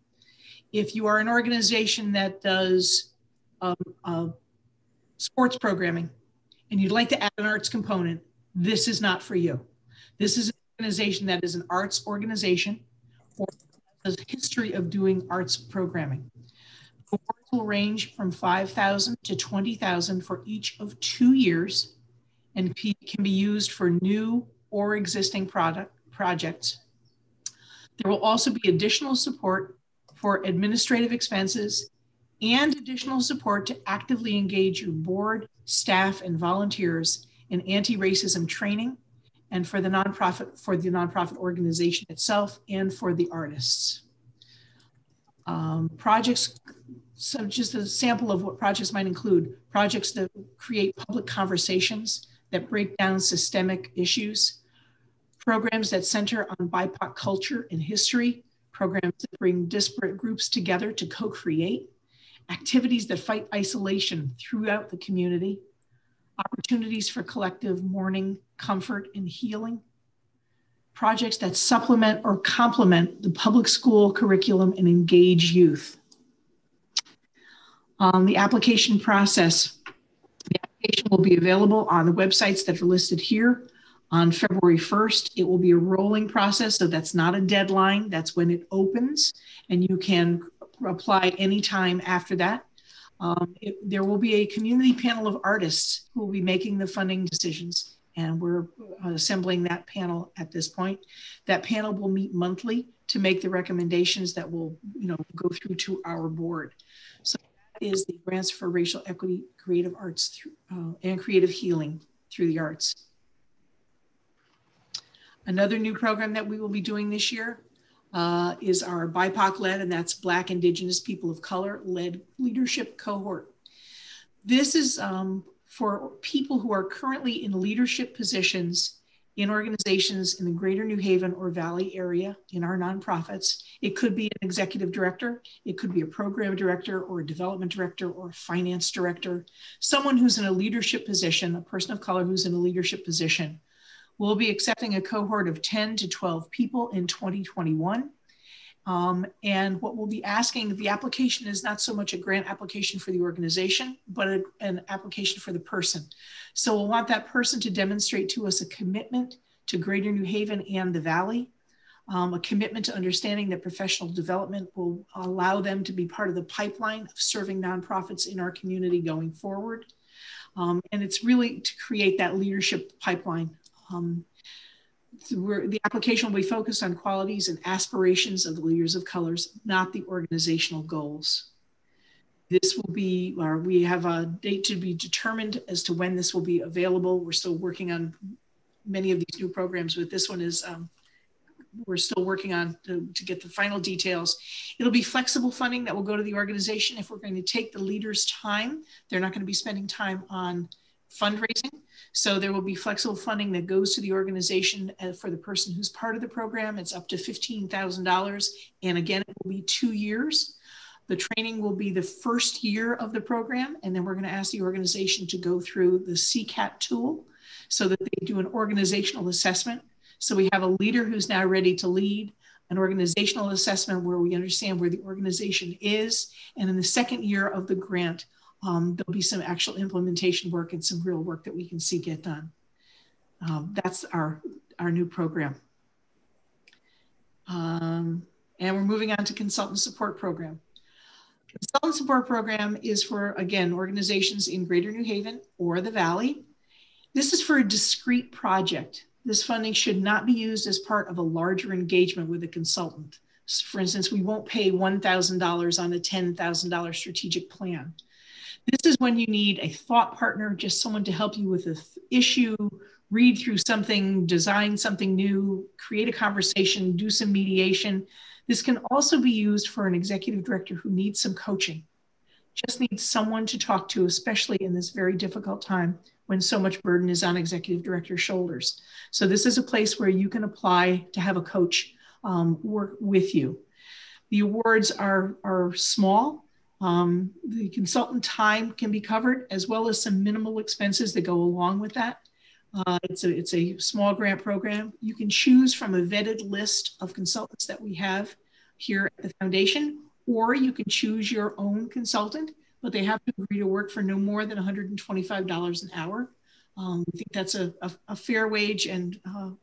If you are an organization that does sports programming and you'd like to add an arts component, this is not for you. This is an organization that is an arts organization or has a history of doing arts programming. Awards will range from $5,000 to $20,000 for each of 2 years and can be used for new or existing projects. There will also be additional support for administrative expenses and additional support to actively engage your board, staff, and volunteers in anti-racism training, and for the nonprofit organization itself and for the artists. Projects, so just a sample of what projects might include: projects that create public conversations that break down systemic issues, programs that center on BIPOC culture and history, programs that bring disparate groups together to co-create, activities that fight isolation throughout the community, opportunities for collective mourning, comfort, and healing, projects that supplement or complement the public school curriculum and engage youth. The application process. The application will be available on the websites that are listed here on February 1st. It will be a rolling process, so that's not a deadline. That's when it opens, and you can apply anytime after that. There will be a community panel of artists who will be making the funding decisions, and we're assembling that panel at this point. That panel will meet monthly to make the recommendations that will, go through to our board. So that is the Grants for Racial Equity, Creative Arts, and Creative Healing through the Arts. Another new program that we will be doing this year is our BIPOC-led, and that's Black, Indigenous, People of Color led leadership cohort. This is for people who are currently in leadership positions in organizations in the greater New Haven or Valley area in our nonprofits. It could be an executive director, it could be a program director or a development director or a finance director, someone who's in a leadership position, a person of color who's in a leadership position. We'll be accepting a cohort of 10 to 12 people in 2021. And what we'll be asking, the application is not so much a grant application for the organization, but an application for the person. So we'll want that person to demonstrate to us a commitment to Greater New Haven and the Valley, a commitment to understanding that professional development will allow them to be part of the pipeline of serving nonprofits in our community going forward. And it's really to create that leadership pipeline. The application will be focused on qualities and aspirations of the leaders of colors, not the organizational goals. This will be, we have a date to be determined as to when this will be available. We're still working on many of these new programs, but this one is, we're still working on to get the final details. It'll be flexible funding that will go to the organization. If we're going to take the leaders' time, they're not going to be spending time on fundraising. So there will be flexible funding that goes to the organization for the person who's part of the program. It's up to $15,000. And again, it will be 2 years. The training will be the first year of the program. And then we're going to ask the organization to go through the CCAT tool so that they do an organizational assessment. So we have a leader who's now ready to lead, an organizational assessment where we understand where the organization is. And in the second year of the grant, there'll be some actual implementation work and some real work that we can see get done. That's our new program. And we're moving on to consultant support program. Consultant support program is for, again, organizations in Greater New Haven or the Valley. This is for a discrete project. This funding should not be used as part of a larger engagement with a consultant. For instance, we won't pay $1,000 on a $10,000 strategic plan. This is when you need a thought partner, just someone to help you with an issue, read through something, design something new, create a conversation, do some mediation. This can also be used for an executive director who needs some coaching, just needs someone to talk to, especially in this very difficult time when so much burden is on executive director's shoulders. So this is a place where you can apply to have a coach work with you. The awards are small. The consultant time can be covered, as well as some minimal expenses that go along with that. It's a small grant program. You can choose from a vetted list of consultants that we have here at the foundation, or you can choose your own consultant, but they have to agree to work for no more than $125 an hour. We think that's a fair wage, and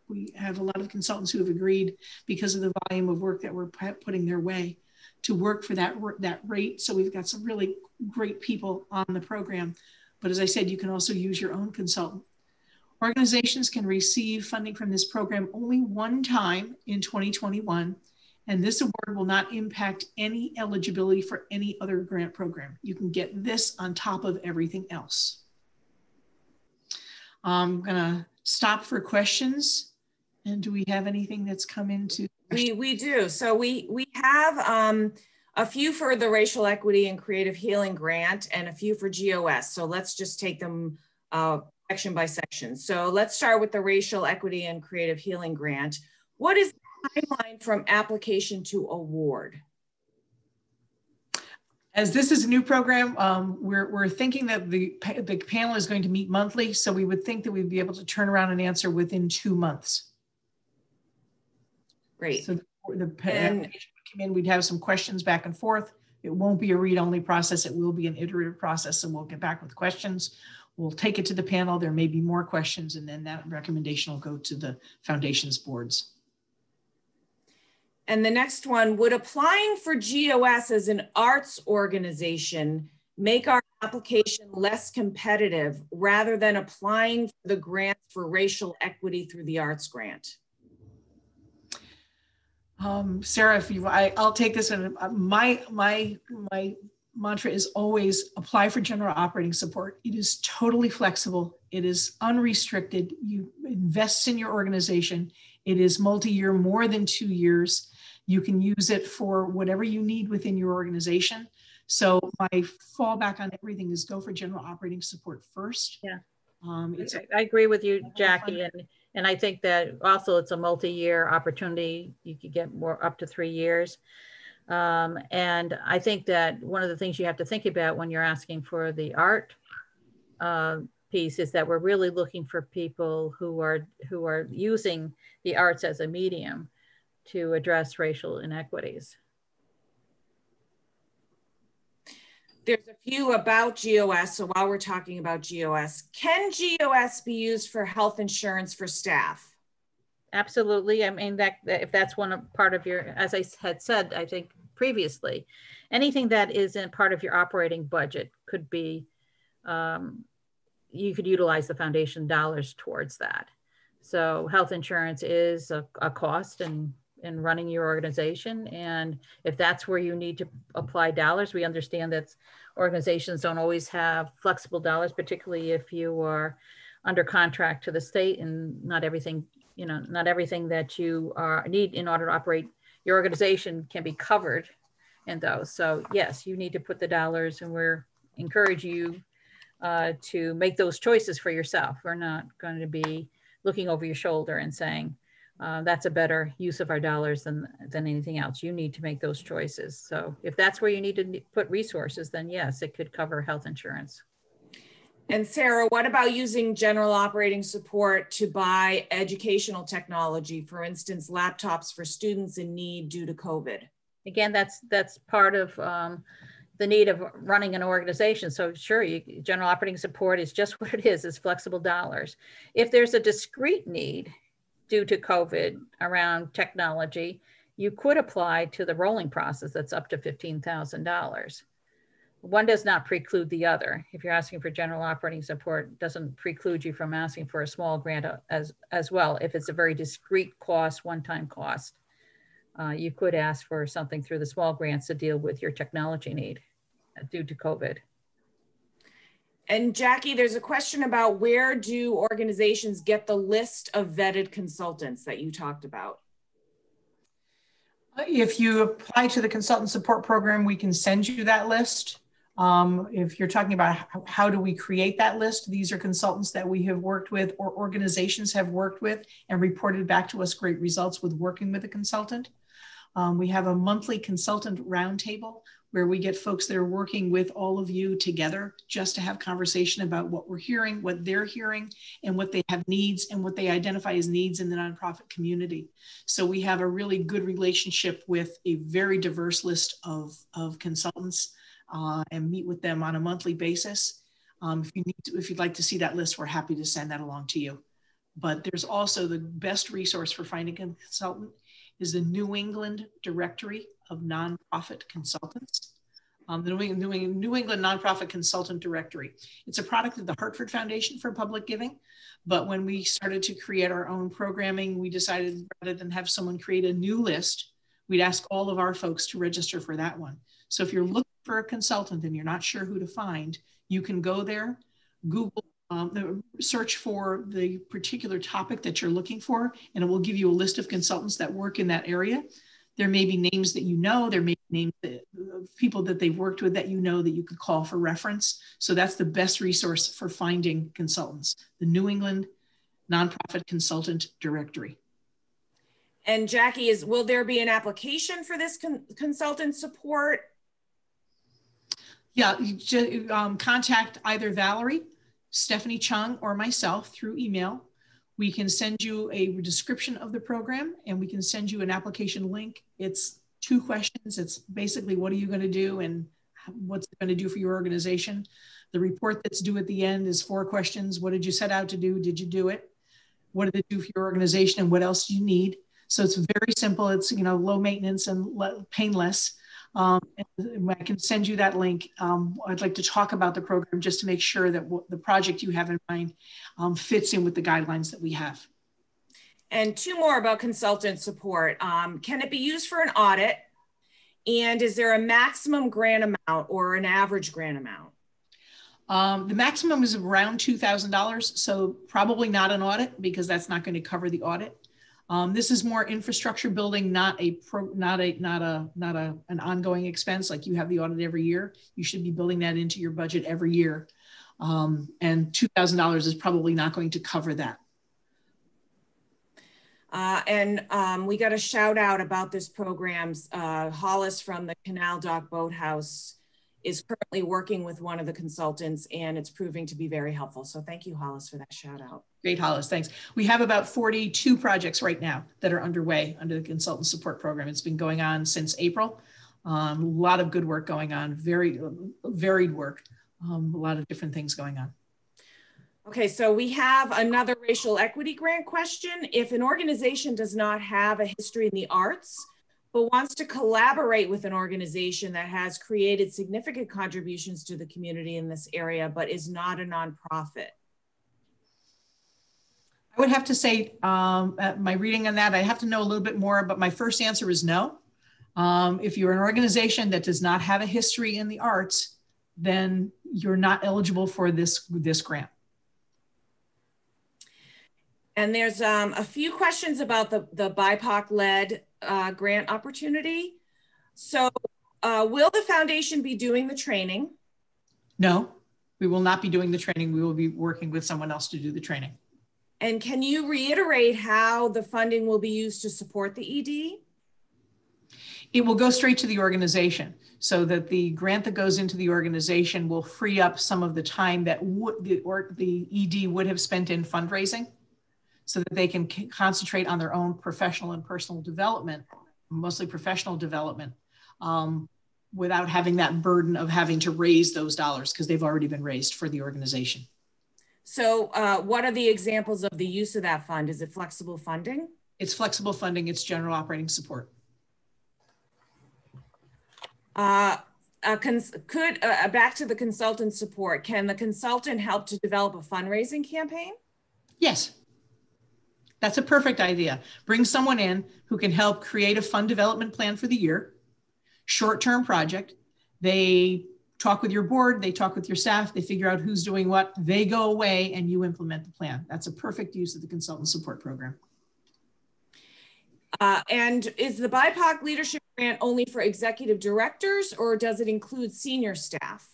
we have a lot of consultants who have agreed because of the volume of work that we're putting their way to work for that rate. So we've got some really great people on the program. But as I said, you can also use your own consultant. Organizations can receive funding from this program only one time in 2021. And this award will not impact any eligibility for any other grant program. You can get this on top of everything else. I'm gonna stop for questions. And do we have anything that's come into? We do. So we have a few for the Racial Equity and Creative Healing Grant and a few for GOS. So let's just take them section by section. So let's start with the Racial Equity and Creative Healing Grant. What is the timeline from application to award? As this is a new program, we're thinking that the panel is going to meet monthly. So we would think that we'd be able to turn around and answer within 2 months. Great. So the application would come in, we'd have some questions back and forth. It won't be a read-only process. It will be an iterative process, and we'll get back with questions. We'll take it to the panel. There may be more questions, and then that recommendation will go to the foundation's boards. And the next one, would applying for GOS as an arts organization make our application less competitive rather than applying for the grants for racial equity through the arts grant? Sarah, if you, I'll take this one. My mantra is always apply for general operating support. It is totally flexible. It is unrestricted. You invest in your organization. It is multi-year, more than 2 years. You can use it for whatever you need within your organization. So my fallback on everything is go for general operating support first. Yeah, I agree with you, Jackie. And I think that also it's a multi-year opportunity. You could get more up to 3 years. And I think that one of the things you have to think about when you're asking for the art piece is that we're really looking for people who are using the arts as a medium to address racial inequities. There's a few about GOS. So while we're talking about GOS, can GOS be used for health insurance for staff? Absolutely. I mean, that if that's part of your, as I had said, I think previously, anything that isn't part of your operating budget could be, you could utilize the foundation dollars towards that. So health insurance is a cost in running your organization. And if that's where you need to apply dollars, we understand that organizations don't always have flexible dollars, particularly if you are under contract to the state, and not everything that you need in order to operate your organization can be covered in those. So yes, you need to put the dollars, and we're encourage you to make those choices for yourself. We're not going to be looking over your shoulder and saying, that's a better use of our dollars than anything else. You need to make those choices. So if that's where you need to put resources, then yes, it could cover health insurance. And Sarah, what about using general operating support to buy educational technology, for instance, laptops for students in need due to COVID? Again, that's part of the need of running an organization. So sure, general operating support is just what it is flexible dollars. If there's a discrete need due to COVID around technology, you could apply to the rolling process that's up to $15,000. One does not preclude the other. If you're asking for general operating support, it doesn't preclude you from asking for a small grant as well. If it's a very discrete cost, one-time cost, you could ask for something through the small grants to deal with your technology need due to COVID. And Jackie, there's a question about where do organizations get the list of vetted consultants that you talked about? If you apply to the consultant support program, we can send you that list. If you're talking about how do we create that list, these are consultants that we have worked with or organizations have worked with and reported back to us great results with working with a consultant. We have a monthly consultant roundtable where we get folks that are working with all of you together just to have conversation about what we're hearing, what they're hearing, and what they have needs and what they identify as needs in the nonprofit community. So we have a really good relationship with a very diverse list of consultants and meet with them on a monthly basis. If you'd like to see that list, we're happy to send that along to you. But there's also the best resource for finding a consultant is the New England Directory of Nonprofit Consultants. The New England Nonprofit Consultant Directory. It's a product of the Hartford Foundation for Public Giving. But when we started to create our own programming, we decided rather than have someone create a new list, we'd ask all of our folks to register for that one. So if you're looking for a consultant and you're not sure who to find, you can go there, Google, search for the particular topic that you're looking for, and it will give you a list of consultants that work in that area. There may be names that you know, there may be names of people that they've worked with that you know that you could call for reference. So that's the best resource for finding consultants, the New England Nonprofit Consultant Directory. And Jackie, will there be an application for this consultant support? Yeah, you contact either Valerie, Stephanie Chung, or myself through email. We can send you a description of the program and we can send you an application link. It's 2 questions. It's basically, what are you going to do and what's it going to do for your organization? The report that's due at the end is 4 questions. What did you set out to do? Did you do it? What did it do for your organization, and what else do you need? So it's very simple. It's, you know, low maintenance and painless. And I can send you that link. I'd like to talk about the program just to make sure that the project you have in mind fits in with the guidelines that we have. And 2 more about consultant support. Can it be used for an audit? And is there a maximum grant amount or an average grant amount? The maximum is around $2,000, so probably not an audit, because that's not going to cover the audit. This is more infrastructure building, not an ongoing expense. Like, you have the audit every year. You should be building that into your budget every year. And $2,000 is probably not going to cover that. We got a shout out about this program. Hollis from the Canal Dock Boathouse is currently working with one of the consultants, and it's proving to be very helpful. So thank you, Hollis, for that shout out. Great, Hollis, thanks. We have about 42 projects right now that are underway under the consultant support program. It's been going on since April. A lot of good work going on, very varied work, a lot of different things going on. Okay, so we have another racial equity grant question. If an organization does not have a history in the arts, but wants to collaborate with an organization that has created significant contributions to the community in this area, but is not a nonprofit? I would have to say, my reading on that, I have to know a little bit more, but my first answer is no. If you're an organization that does not have a history in the arts, then you're not eligible for this grant. And there's a few questions about the BIPOC-led grant opportunity. So will the foundation be doing the training? No, we will not be doing the training. We will be working with someone else to do the training. And can you reiterate how the funding will be used to support the ED? It will go straight to the organization, so that the grant that goes into the organization will free up some of the time that the ED would have spent in fundraising, so that they can concentrate on their own professional and personal development, mostly professional development, without having that burden of having to raise those dollars, because they've already been raised for the organization. So what are the examples of the use of that fund? Is it flexible funding? It's flexible funding. It's general operating support. Back to the consultant support, can the consultant help to develop a fundraising campaign? Yes. That's a perfect idea. Bring someone in who can help create a fund development plan for the year, short-term project. They talk with your board, they talk with your staff, they figure out who's doing what, they go away and you implement the plan. That's a perfect use of the consultant support program. And is the BIPOC leadership grant only for executive directors, or does it include senior staff?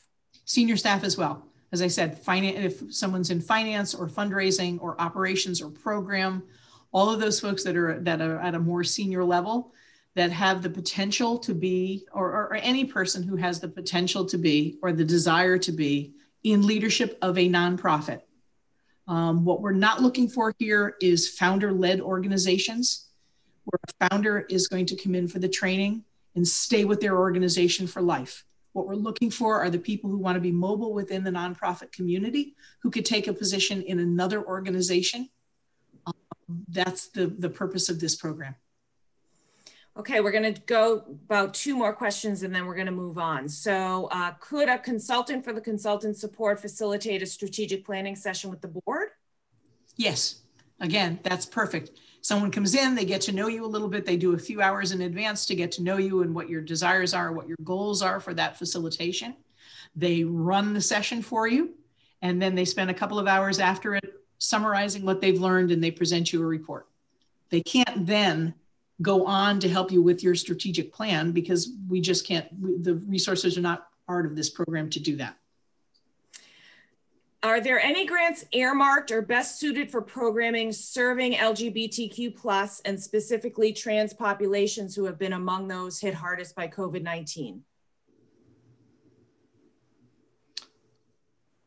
Senior staff as well. As I said, if someone's in finance or fundraising or operations or program, all of those folks that are at a more senior level that have the potential to be, or any person who has the potential to be, or the desire to be in leadership of a nonprofit. What we're not looking for here is founder-led organizations, where a founder is going to come in for the training and stay with their organization for life. What we're looking for are the people who want to be mobile within the nonprofit community, who could take a position in another organization. That's the purpose of this program. Okay, we're going to go about 2 more questions and then we're going to move on. So could a consultant for the consultant support facilitate a strategic planning session with the board? Yes, again, that's perfect. Someone comes in, they get to know you a little bit. They do a few hours in advance to get to know you and what your desires are, what your goals are for that facilitation. They run the session for you, and then they spend a couple of hours after it summarizing what they've learned, and they present you a report. They can't then go on to help you with your strategic plan, because we just can't, the resources are not part of this program to do that. Are there any grants earmarked or best suited for programming serving LGBTQ+ and specifically trans populations who have been among those hit hardest by COVID-19?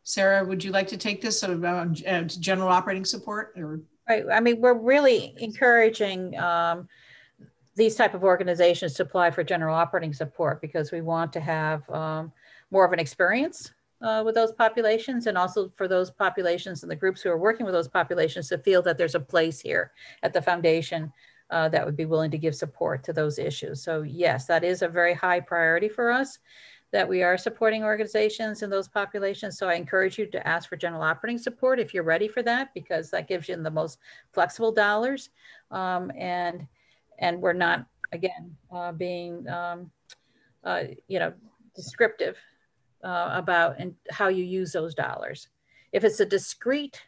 Sarah, would you like to take this about general operating support? Or? Right. I mean, we're really encouraging these type of organizations to apply for general operating support, because we want to have more of an experience with those populations, and also for those populations and the groups who are working with those populations to feel that there's a place here at the foundation that would be willing to give support to those issues. So yes, that is a very high priority for us, that we are supporting organizations in those populations. So I encourage you to ask for general operating support if you're ready for that, because that gives you the most flexible dollars. And we're not, again, being, descriptive about and how you use those dollars. If it's a discrete,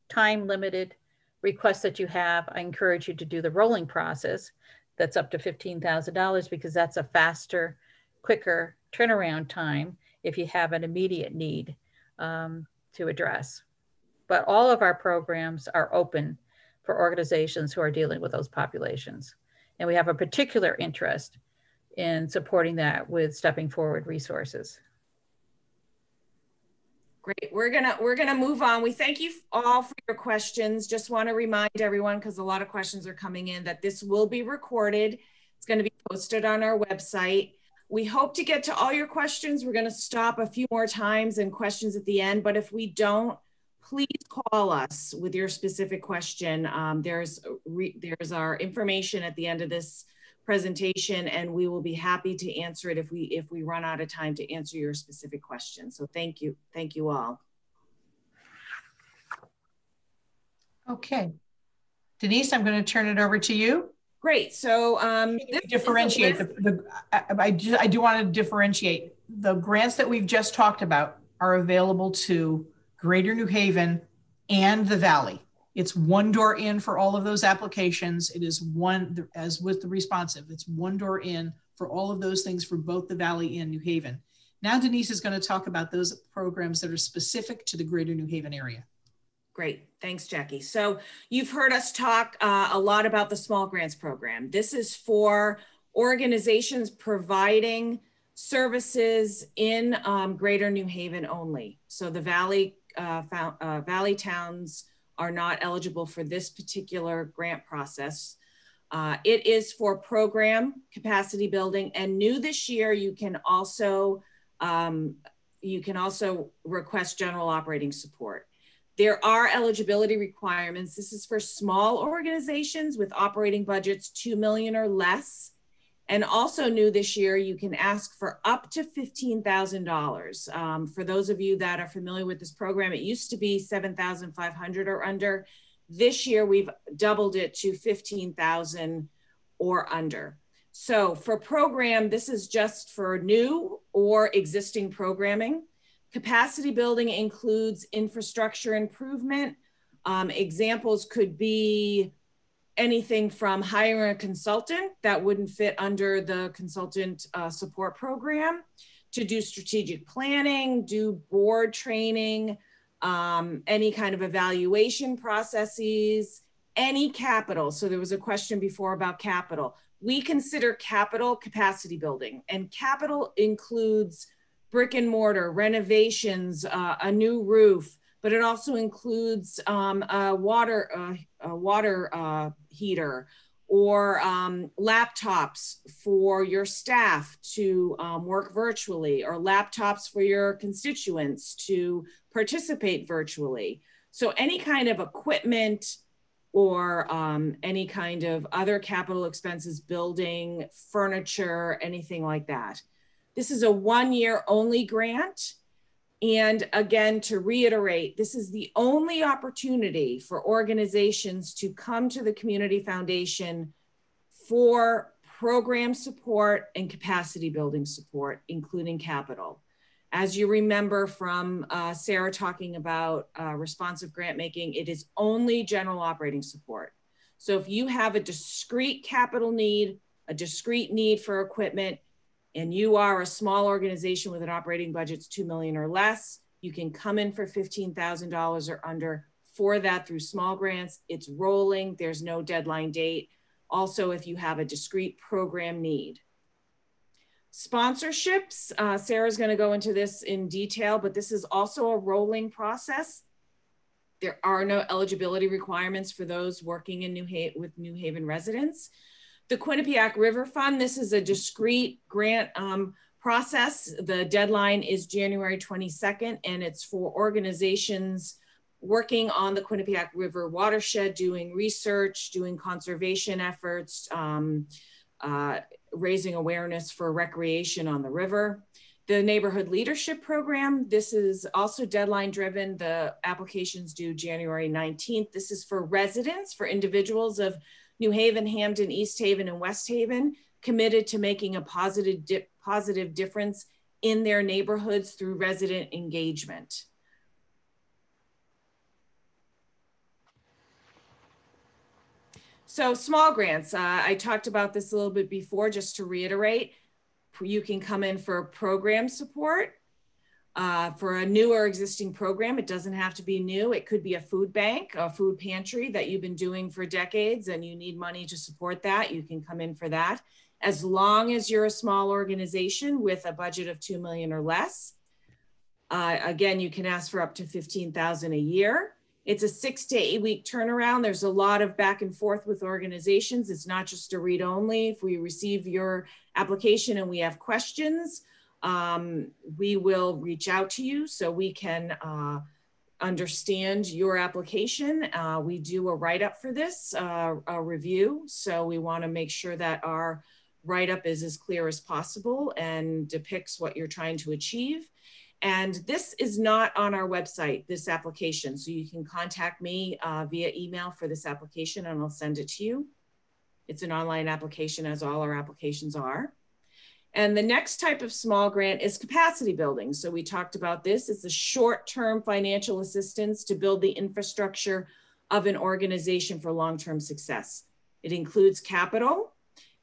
time-limited request that you have, I encourage you to do the rolling process. That's up to $15,000, because that's a faster, quicker turnaround time if you have an immediate need to address. But all of our programs are open for organizations who are dealing with those populations. And we have a particular interest in supporting that with Stepping Forward resources. Great. We're gonna move on. We thank you all for your questions. Just want to remind everyone, because a lot of questions are coming in, that this will be recorded. It's going to be posted on our website. We hope to get to all your questions. We're going to stop a few more times and questions at the end, but if we don't, please call us with your specific question. There's our information at the end of this presentation, and we will be happy to answer it if we run out of time to answer your specific question. So thank you all. Okay, Denise, I'm going to turn it over to you. Great. So differentiate I do want to differentiate the grants that we've just talked about are available to Greater New Haven and the Valley. It's one door in for all of those applications. It is one, as with the responsive, it's one door in for all of those things for both the Valley and New Haven. Now Denise is going to talk about those programs that are specific to the Greater New Haven area. Great. Thanks, Jackie. So you've heard us talk a lot about the Small Grants Program. This is for organizations providing services in Greater New Haven only. So the Valley towns are not eligible for this particular grant process. It is for program capacity building, and new this year, you can also request general operating support. There are eligibility requirements. This is for small organizations with operating budgets 2 million or less. And also new this year, you can ask for up to $15,000. For those of you that are familiar with this program, it used to be 7,500 or under. This year, we've doubled it to 15,000 or under. So for program, this is just for new or existing programming. Capacity building includes infrastructure improvement. Examples could be anything from hiring a consultant that wouldn't fit under the consultant support program, to do strategic planning, do board training, any kind of evaluation processes, any capital. So there was a question before about capital. We consider capital capacity building, and capital includes brick and mortar, renovations, a new roof, but it also includes a water heater, or laptops for your staff to work virtually, or laptops for your constituents to participate virtually. So any kind of equipment or any kind of other capital expenses, building, furniture, anything like that. This is a 1-year only grant. And again, to reiterate, this is the only opportunity for organizations to come to the Community Foundation for program support and capacity building support, including capital. As you remember from Sarah talking about responsive grant making, it is only general operating support. So if you have a discrete capital need, a discrete need for equipment, and you are a small organization with an operating budget of $2 million or less, you can come in for $15,000 or under for that through small grants. It's rolling, there's no deadline date. Also, if you have a discrete program need. Sponsorships, Sarah's gonna go into this in detail, but this is also a rolling process. There are no eligibility requirements for those working in with New Haven residents. The Quinnipiac River Fund, this is a discrete grant process. The deadline is January 22nd, and it's for organizations working on the Quinnipiac River watershed, doing research, doing conservation efforts, raising awareness for recreation on the river. The Neighborhood Leadership Program, this is also deadline driven. The applications due January 19th. This is for residents, for individuals of New Haven, Hampden, East Haven, and West Haven, committed to making a positive difference in their neighborhoods through resident engagement. So small grants, I talked about this a little bit before, just to reiterate. You can come in for program support for a new or existing program. It doesn't have to be new. It could be a food bank, a food pantry that you've been doing for decades and you need money to support that. You can come in for that. As long as you're a small organization with a budget of $2 million or less. Again, you can ask for up to $15,000 a year. It's a 6 to 8 week turnaround. There's a lot of back and forth with organizations. It's not just a read only. If we receive your application and we have questions, we will reach out to you so we can understand your application. We do a write-up for this, a review. So we want to make sure that our write-up is as clear as possible and depicts what you're trying to achieve. And this is not on our website, this application. So you can contact me via email for this application and I'll send it to you. It's an online application, as all our applications are. And the next type of small grant is capacity building. So we talked about this. It's a short-term financial assistance to build the infrastructure of an organization for long-term success. It includes capital.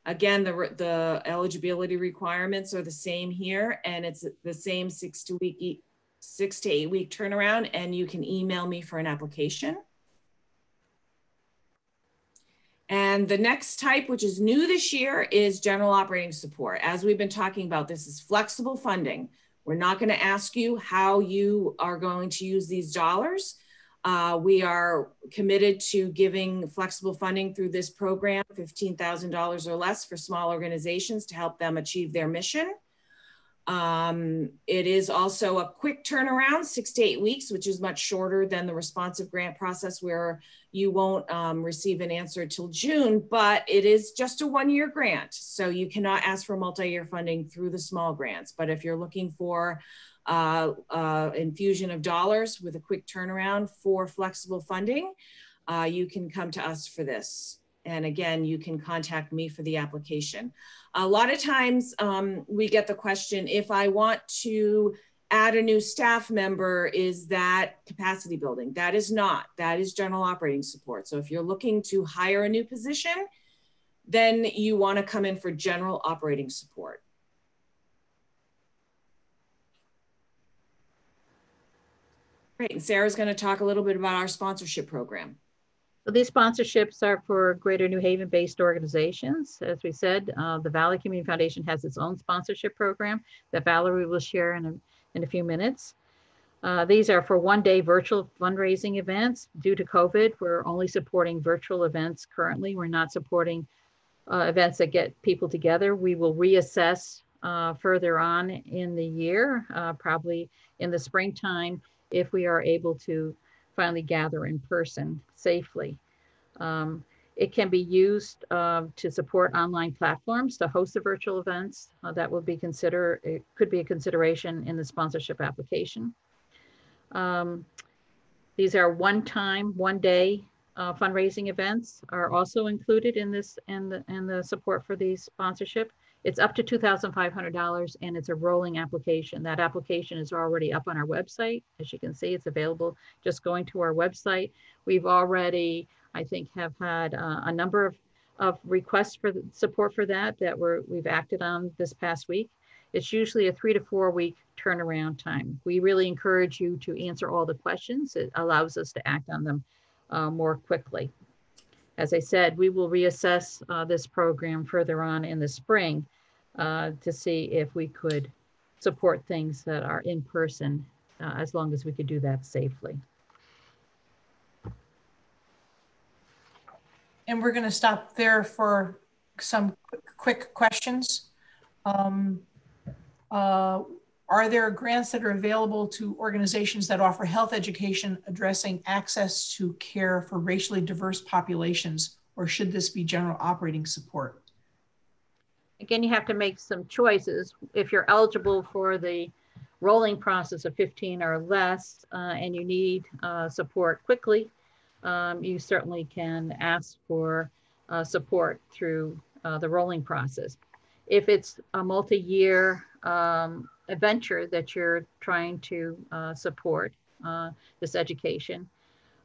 Again, the eligibility requirements are the same here, and it's the same 6 to 8 week turnaround, and you can email me for an application. And the next type, which is new this year, is general operating support. As we've been talking about, this is flexible funding. We're not going to ask you how you are going to use these dollars. We are committed to giving flexible funding through this program, $15,000 or less for small organizations to help them achieve their mission. It is also a quick turnaround, 6 to 8 weeks, which is much shorter than the responsive grant process where you won't receive an answer till June, but it is just a 1-year grant. So you cannot ask for multi-year funding through the small grants. But if you're looking for infusion of dollars with a quick turnaround for flexible funding, you can come to us for this. And again, you can contact me for the application. A lot of times we get the question, if I want to add a new staff member, is that capacity building? That is not, that is general operating support. So if you're looking to hire a new position, then you want to come in for general operating support. Great, and Sarah's going to talk a little bit about our sponsorship program. So these sponsorships are for Greater New Haven-based organizations. As we said, the Valley Community Foundation has its own sponsorship program that Valerie will share in a few minutes. These are for one-day virtual fundraising events. Due to COVID, we're only supporting virtual events currently. We're not supporting events that get people together. We will reassess further on in the year, probably in the springtime, if we are able to finally gather in person safely. It can be used to support online platforms to host the virtual events. That will be considered, it could be a consideration in the sponsorship application. These are one-time, one-day fundraising events are also included in this and the support for these sponsorship. It's up to $2,500 and it's a rolling application. That application is already up on our website. As you can see, it's available just going to our website. We've already, I think, have had a number of requests for the support for that we've acted on this past week. It's usually a 3 to 4 week turnaround time. We really encourage you to answer all the questions. It allows us to act on them more quickly. As I said, we will reassess this program further on in the spring to see if we could support things that are in person as long as we could do that safely. And we're going to stop there for some quick questions. Are there grants that are available to organizations that offer health education addressing access to care for racially diverse populations, or should this be general operating support? Again, you have to make some choices. If you're eligible for the rolling process of 15 or less and you need support quickly, you certainly can ask for support through the rolling process. If it's a multi-year adventure that you're trying to support, this education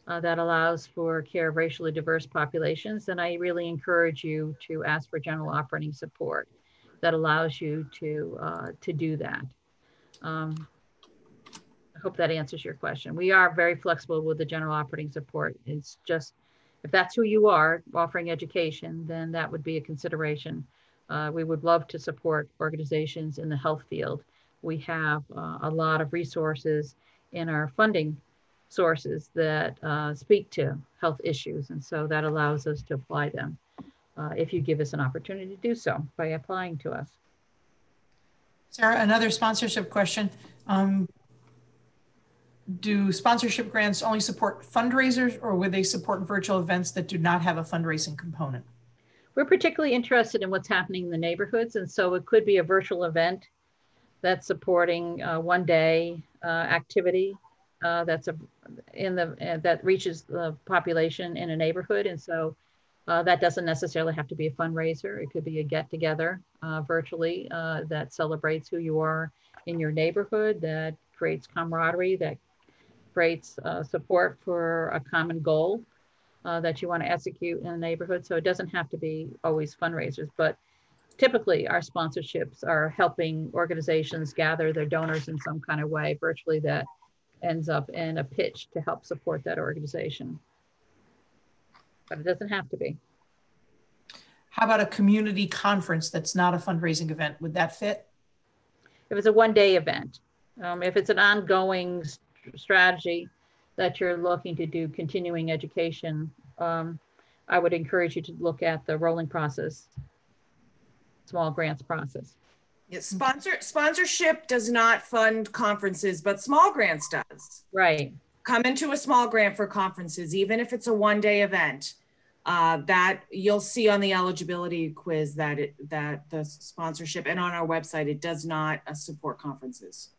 that allows for care of racially diverse populations, then I really encourage you to ask for general operating support that allows you to do that. I hope that answers your question. We are very flexible with the general operating support. It's just, if that's who you are, offering education, then that would be a consideration. We would love to support organizations in the health field. We have a lot of resources in our funding sources that speak to health issues. And so that allows us to apply them if you give us an opportunity to do so by applying to us. Sarah, another sponsorship question. Do sponsorship grants only support fundraisers, or would they support virtual events that do not have a fundraising component? We're particularly interested in what's happening in the neighborhoods. And so it could be a virtual event that's supporting one day activity that reaches the population in a neighborhood. And so that doesn't necessarily have to be a fundraiser. It could be a get together virtually that celebrates who you are in your neighborhood, that creates camaraderie, that creates support for a common goal that you want to execute in a neighborhood. So it doesn't have to be always fundraisers, but typically our sponsorships are helping organizations gather their donors in some kind of way virtually that ends up in a pitch to help support that organization. But it doesn't have to be. How about a community conference that's not a fundraising event? Would that fit? If it's a one-day event, if it's an ongoing strategy that you're looking to do continuing education, I would encourage you to look at the rolling process, small grants process. Yes, sponsorship does not fund conferences, but small grants does. Right. Come into a small grant for conferences, even if it's a one-day event. That you'll see on the eligibility quiz that the sponsorship, and on our website, it does not support conferences.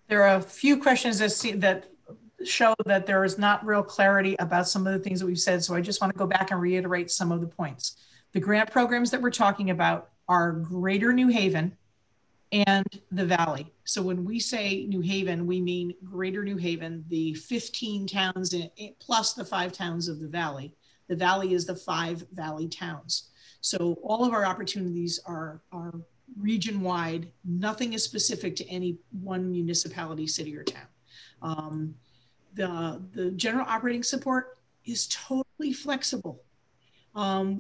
There are a few questions that show that there is not real clarity about some of the things that we've said. So I just want to go back and reiterate some of the points. The grant programs that we're talking about are Greater New Haven and the Valley. So when we say New Haven, we mean Greater New Haven, the 15 towns plus the 5 towns of the Valley. The Valley is the 5 Valley towns. So all of our opportunities are region-wide. Nothing is specific to any one municipality, city, or town. The general operating support is totally flexible.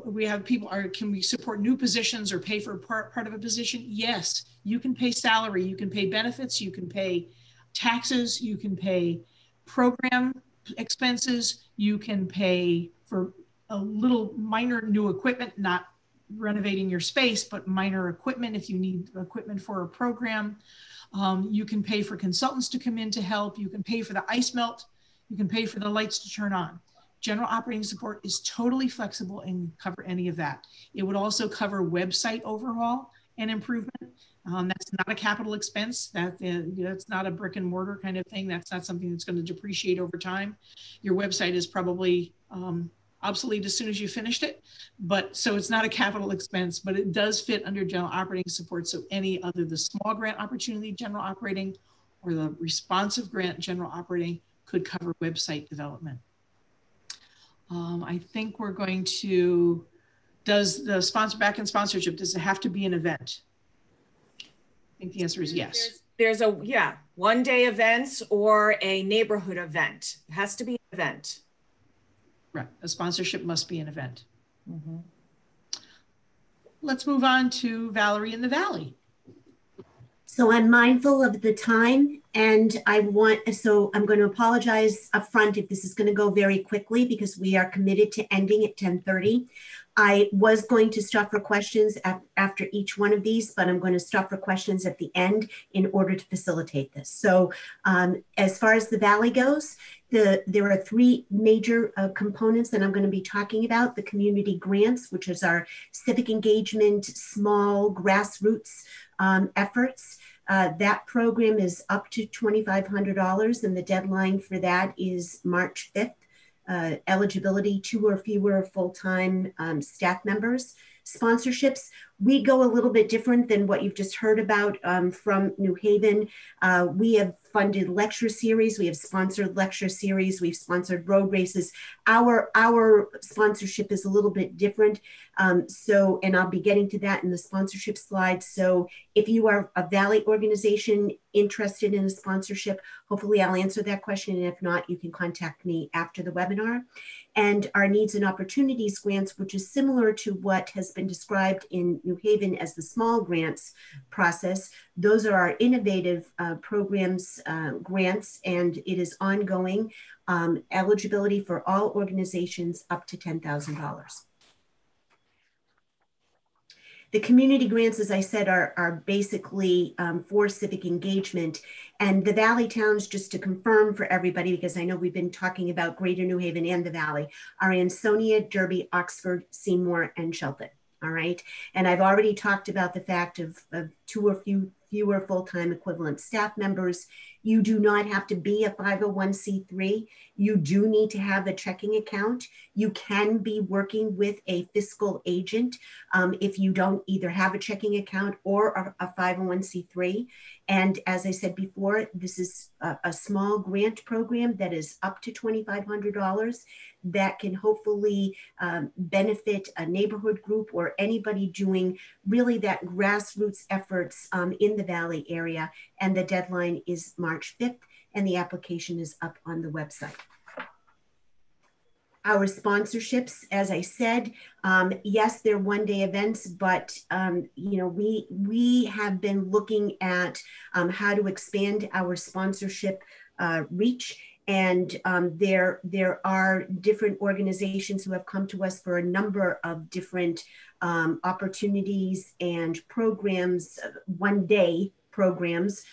We have people, can we support new positions or pay for part of a position? Yes, you can pay salary, you can pay benefits, you can pay taxes, you can pay program expenses, you can pay for a little minor new equipment, not renovating your space, but minor equipment if you need equipment for a program. You can pay for consultants to come in to help. You can pay for the ice melt. You can pay for the lights to turn on. General operating support is totally flexible and cover any of that. It would also cover website overhaul and improvement. That's not a capital expense. That's not a brick and mortar kind of thing. That's not something that's going to depreciate over time. Your website is probably obsolete as soon as you finished it, so it's not a capital expense, but it does fit under general operating support. So any other, the small grant opportunity general operating or the responsive grant general operating could cover website development. I think we're going to, does the back-end sponsorship, does it have to be an event? I think the answer is yes. There's one-day events or a neighborhood event. It has to be an event. Right, a sponsorship must be an event. Mm-hmm. Let's move on to Valerie in the Valley. So I'm mindful of the time, and I'm going to apologize up front if this is going to go very quickly because we are committed to ending at 10:30. I was going to stop for questions after each one of these, but I'm going to stop for questions at the end in order to facilitate this. So as far as the Valley goes, there are three major components that I'm going to be talking about. The community grants, which is our civic engagement, small grassroots efforts. That program is up to $2,500, and the deadline for that is March 5th. Eligibility, 2 or fewer full-time staff members. Sponsorships, we go a little bit different than what you've just heard about from New Haven. We have funded lecture series. We have sponsored lecture series. We've sponsored road races. Our sponsorship is a little bit different. And I'll be getting to that in the sponsorship slide. So if you are a Valley organization interested in a sponsorship, hopefully I'll answer that question. And if not, you can contact me after the webinar. And our needs and opportunities grants, which is similar to what has been described in New Haven as the small grants process. Those are our innovative programs, grants, and it is ongoing. Eligibility for all organizations up to $10,000. The community grants, as I said, are basically for civic engagement. And the Valley towns, just to confirm for everybody, because I know we've been talking about Greater New Haven and the Valley, are Ansonia, Derby, Oxford, Seymour, and Shelton. All right. And I've already talked about the fact of 2 or fewer full-time equivalent staff members. You do not have to be a 501c3. You do need to have a checking account. You can be working with a fiscal agent if you don't either have a checking account or a 501c3. And as I said before, this is a small grant program that is up to $2,500 that can hopefully benefit a neighborhood group or anybody doing really that grassroots efforts in the Valley area. And the deadline is March 5th, and the application is up on the website. Our sponsorships, as I said, yes, they're one-day events, but you know, we have been looking at how to expand our sponsorship reach. And there are different organizations who have come to us for a number of different opportunities and programs, one-day programs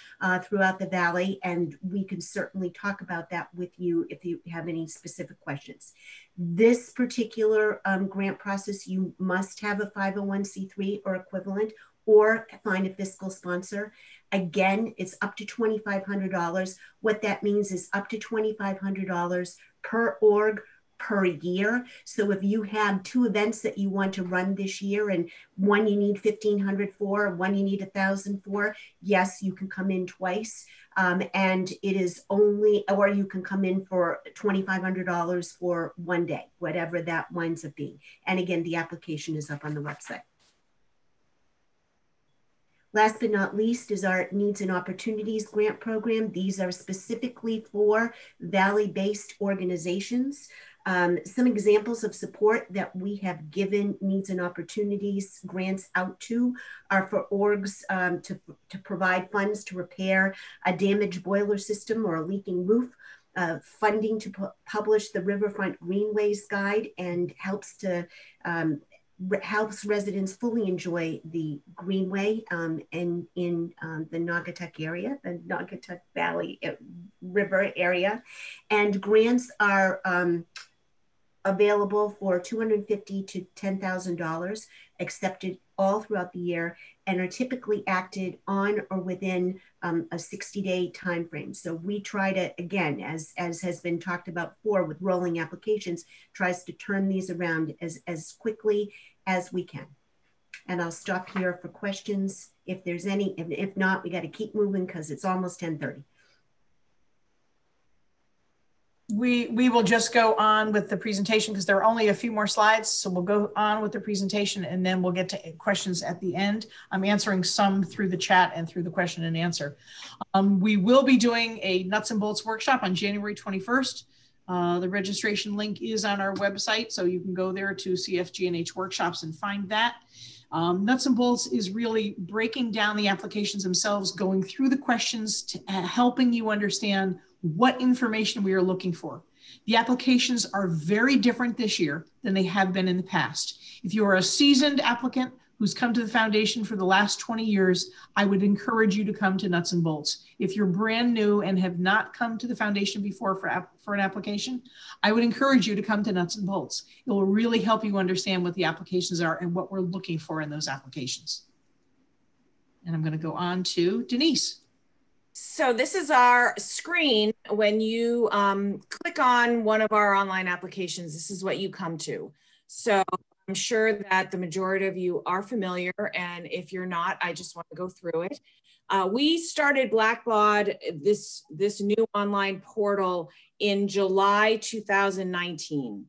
throughout the Valley. And we can certainly talk about that with you if you have any specific questions. This particular grant process, you must have a 501c3 or equivalent, or find a fiscal sponsor. Again, it's up to $2,500. What that means is up to $2,500 per org per year. So if you have 2 events that you want to run this year, and one you need $1,500 for, one you need $1,000 for, yes, you can come in twice. And it is only, or you can come in for $2,500 for one day, whatever that winds up being. And again, the application is up on the website. Last but not least is our Needs and Opportunities Grant Program. These are specifically for Valley-based organizations. Some examples of support that we have given Needs and Opportunities grants out to are for orgs to provide funds to repair a damaged boiler system or a leaking roof, funding to publish the Riverfront Greenways Guide, and helps residents fully enjoy the Greenway in the Naugatuck area, the Naugatuck Valley River area. And grants are available for $250 to $10,000, accepted all throughout the year, and are typically acted on or within a 60-day time frame. So we try to, again, as has been talked about before with rolling applications, tries to turn these around as quickly as we can. And I'll stop here for questions if there's any. If not, we got to keep moving because it's almost 10:30. We will just go on with the presentation because there are only a few more slides. So we'll go on with the presentation and then we'll get to questions at the end. I'm answering some through the chat and through the question and answer. We will be doing a nuts and bolts workshop on January 21st. The registration link is on our website, so you can go there to CFG&H workshops and find that. Nuts and bolts is really breaking down the applications themselves, going through the questions, to, helping you understand what information we are looking for. The applications are very different this year than they have been in the past. If you are a seasoned applicant who's come to the foundation for the last 20 years, I would encourage you to come to Nuts and Bolts. If you're brand new and have not come to the foundation before for an application, I would encourage you to come to Nuts and Bolts. It will really help you understand what the applications are and what we're looking for in those applications. And I'm going to go on to Denise. So this is our screen. When you click on one of our online applications, this is what you come to. So I'm sure that the majority of you are familiar, and if you're not, I just want to go through it. We started Blackbaud, this new online portal, in July 2019.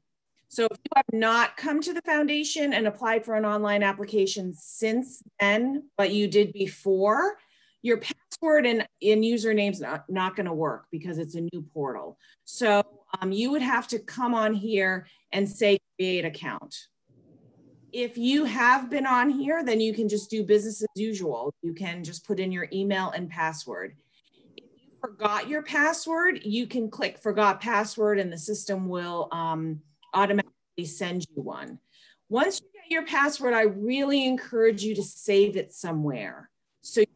So if you have not come to the foundation and applied for an online application since then, but you did before, your password and username's not going to work because it's a new portal. So you would have to come on here and say create account. If you have been on here, then you can just do business as usual. You can just put in your email and password. If you forgot your password, you can click forgot password and the system will automatically send you one. Once you get your password, I really encourage you to save it somewhere. So you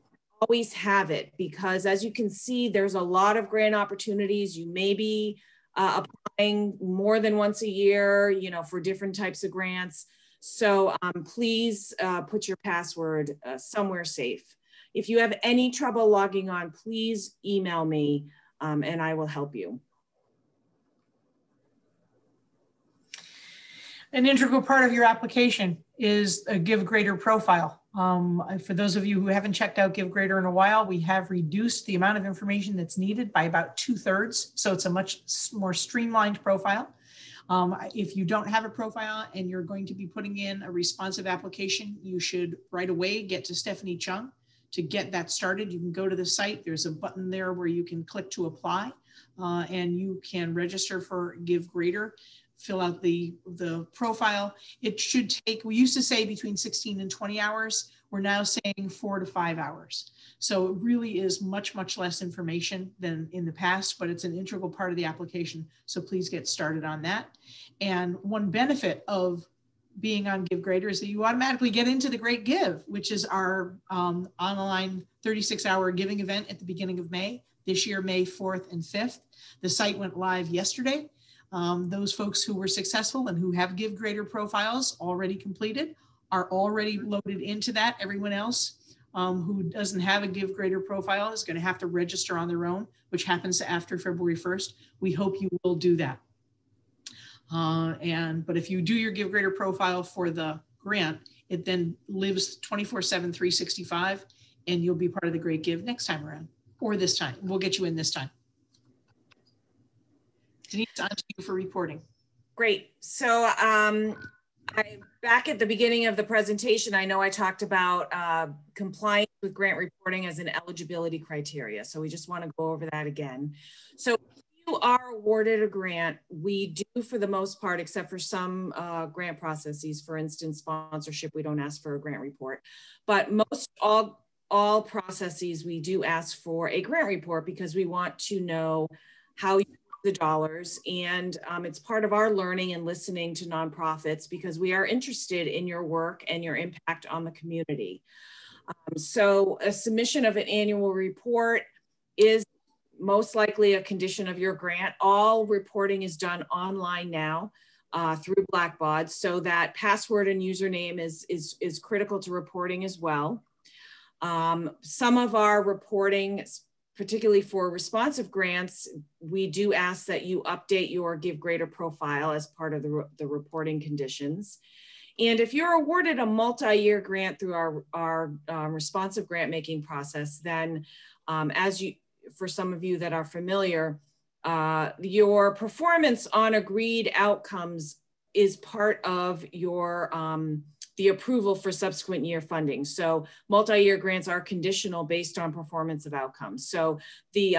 always have it, because as you can see, there's a lot of grant opportunities. You may be applying more than once a year, you know, for different types of grants. So please put your password somewhere safe. If you have any trouble logging on, please email me and I will help you. An integral part of your application is a GiveGrader profile. For those of you who haven't checked out GiveGrader in a while, we have reduced the amount of information that's needed by about 2/3. So it's a much more streamlined profile. If you don't have a profile and you're going to be putting in a responsive application, you should right away get to Stephanie Chung to get that started. You can go to the site. There's a button there where you can click to apply and you can register for GiveGrader. Fill out the profile. It should take, we used to say between 16 and 20 hours. We're now saying 4 to 5 hours. So it really is much, much less information than in the past, but it's an integral part of the application. So please get started on that. And one benefit of being on GiveGrader is that you automatically get into the Great Give, which is our online 36-hour giving event at the beginning of May. This year, May 4th and 5th. The site went live yesterday. Those folks who were successful and who have GiveGrader profiles already completed are already loaded into that. Everyone else who doesn't have a GiveGrader profile is going to have to register on their own, which happens after February 1st. We hope you will do that. But if you do your GiveGrader profile for the grant, it then lives 24/7, 365, and you'll be part of the Great Give next time around, or this time. We'll get you in this time. Denise, on to you for reporting. Great. So back at the beginning of the presentation, I know I talked about compliance with grant reporting as an eligibility criteria. So we just want to go over that again. So if you are awarded a grant, we do for the most part, except for some grant processes, for instance, sponsorship, we don't ask for a grant report, but most all processes, we do ask for a grant report because we want to know how you the dollars, and it's part of our learning and listening to nonprofits because we are interested in your work and your impact on the community. So a submission of an annual report is most likely a condition of your grant. All reporting is done online now through Blackbaud, so that password and username is critical to reporting as well. Some of our reporting, particularly for responsive grants, we do ask that you update your GiveGrader profile as part of the reporting conditions. And if you're awarded a multi-year grant through our responsive grant making process, then for some of you that are familiar, your performance on agreed outcomes is part of your the approval for subsequent year funding. So multi-year grants are conditional based on performance of outcomes. So the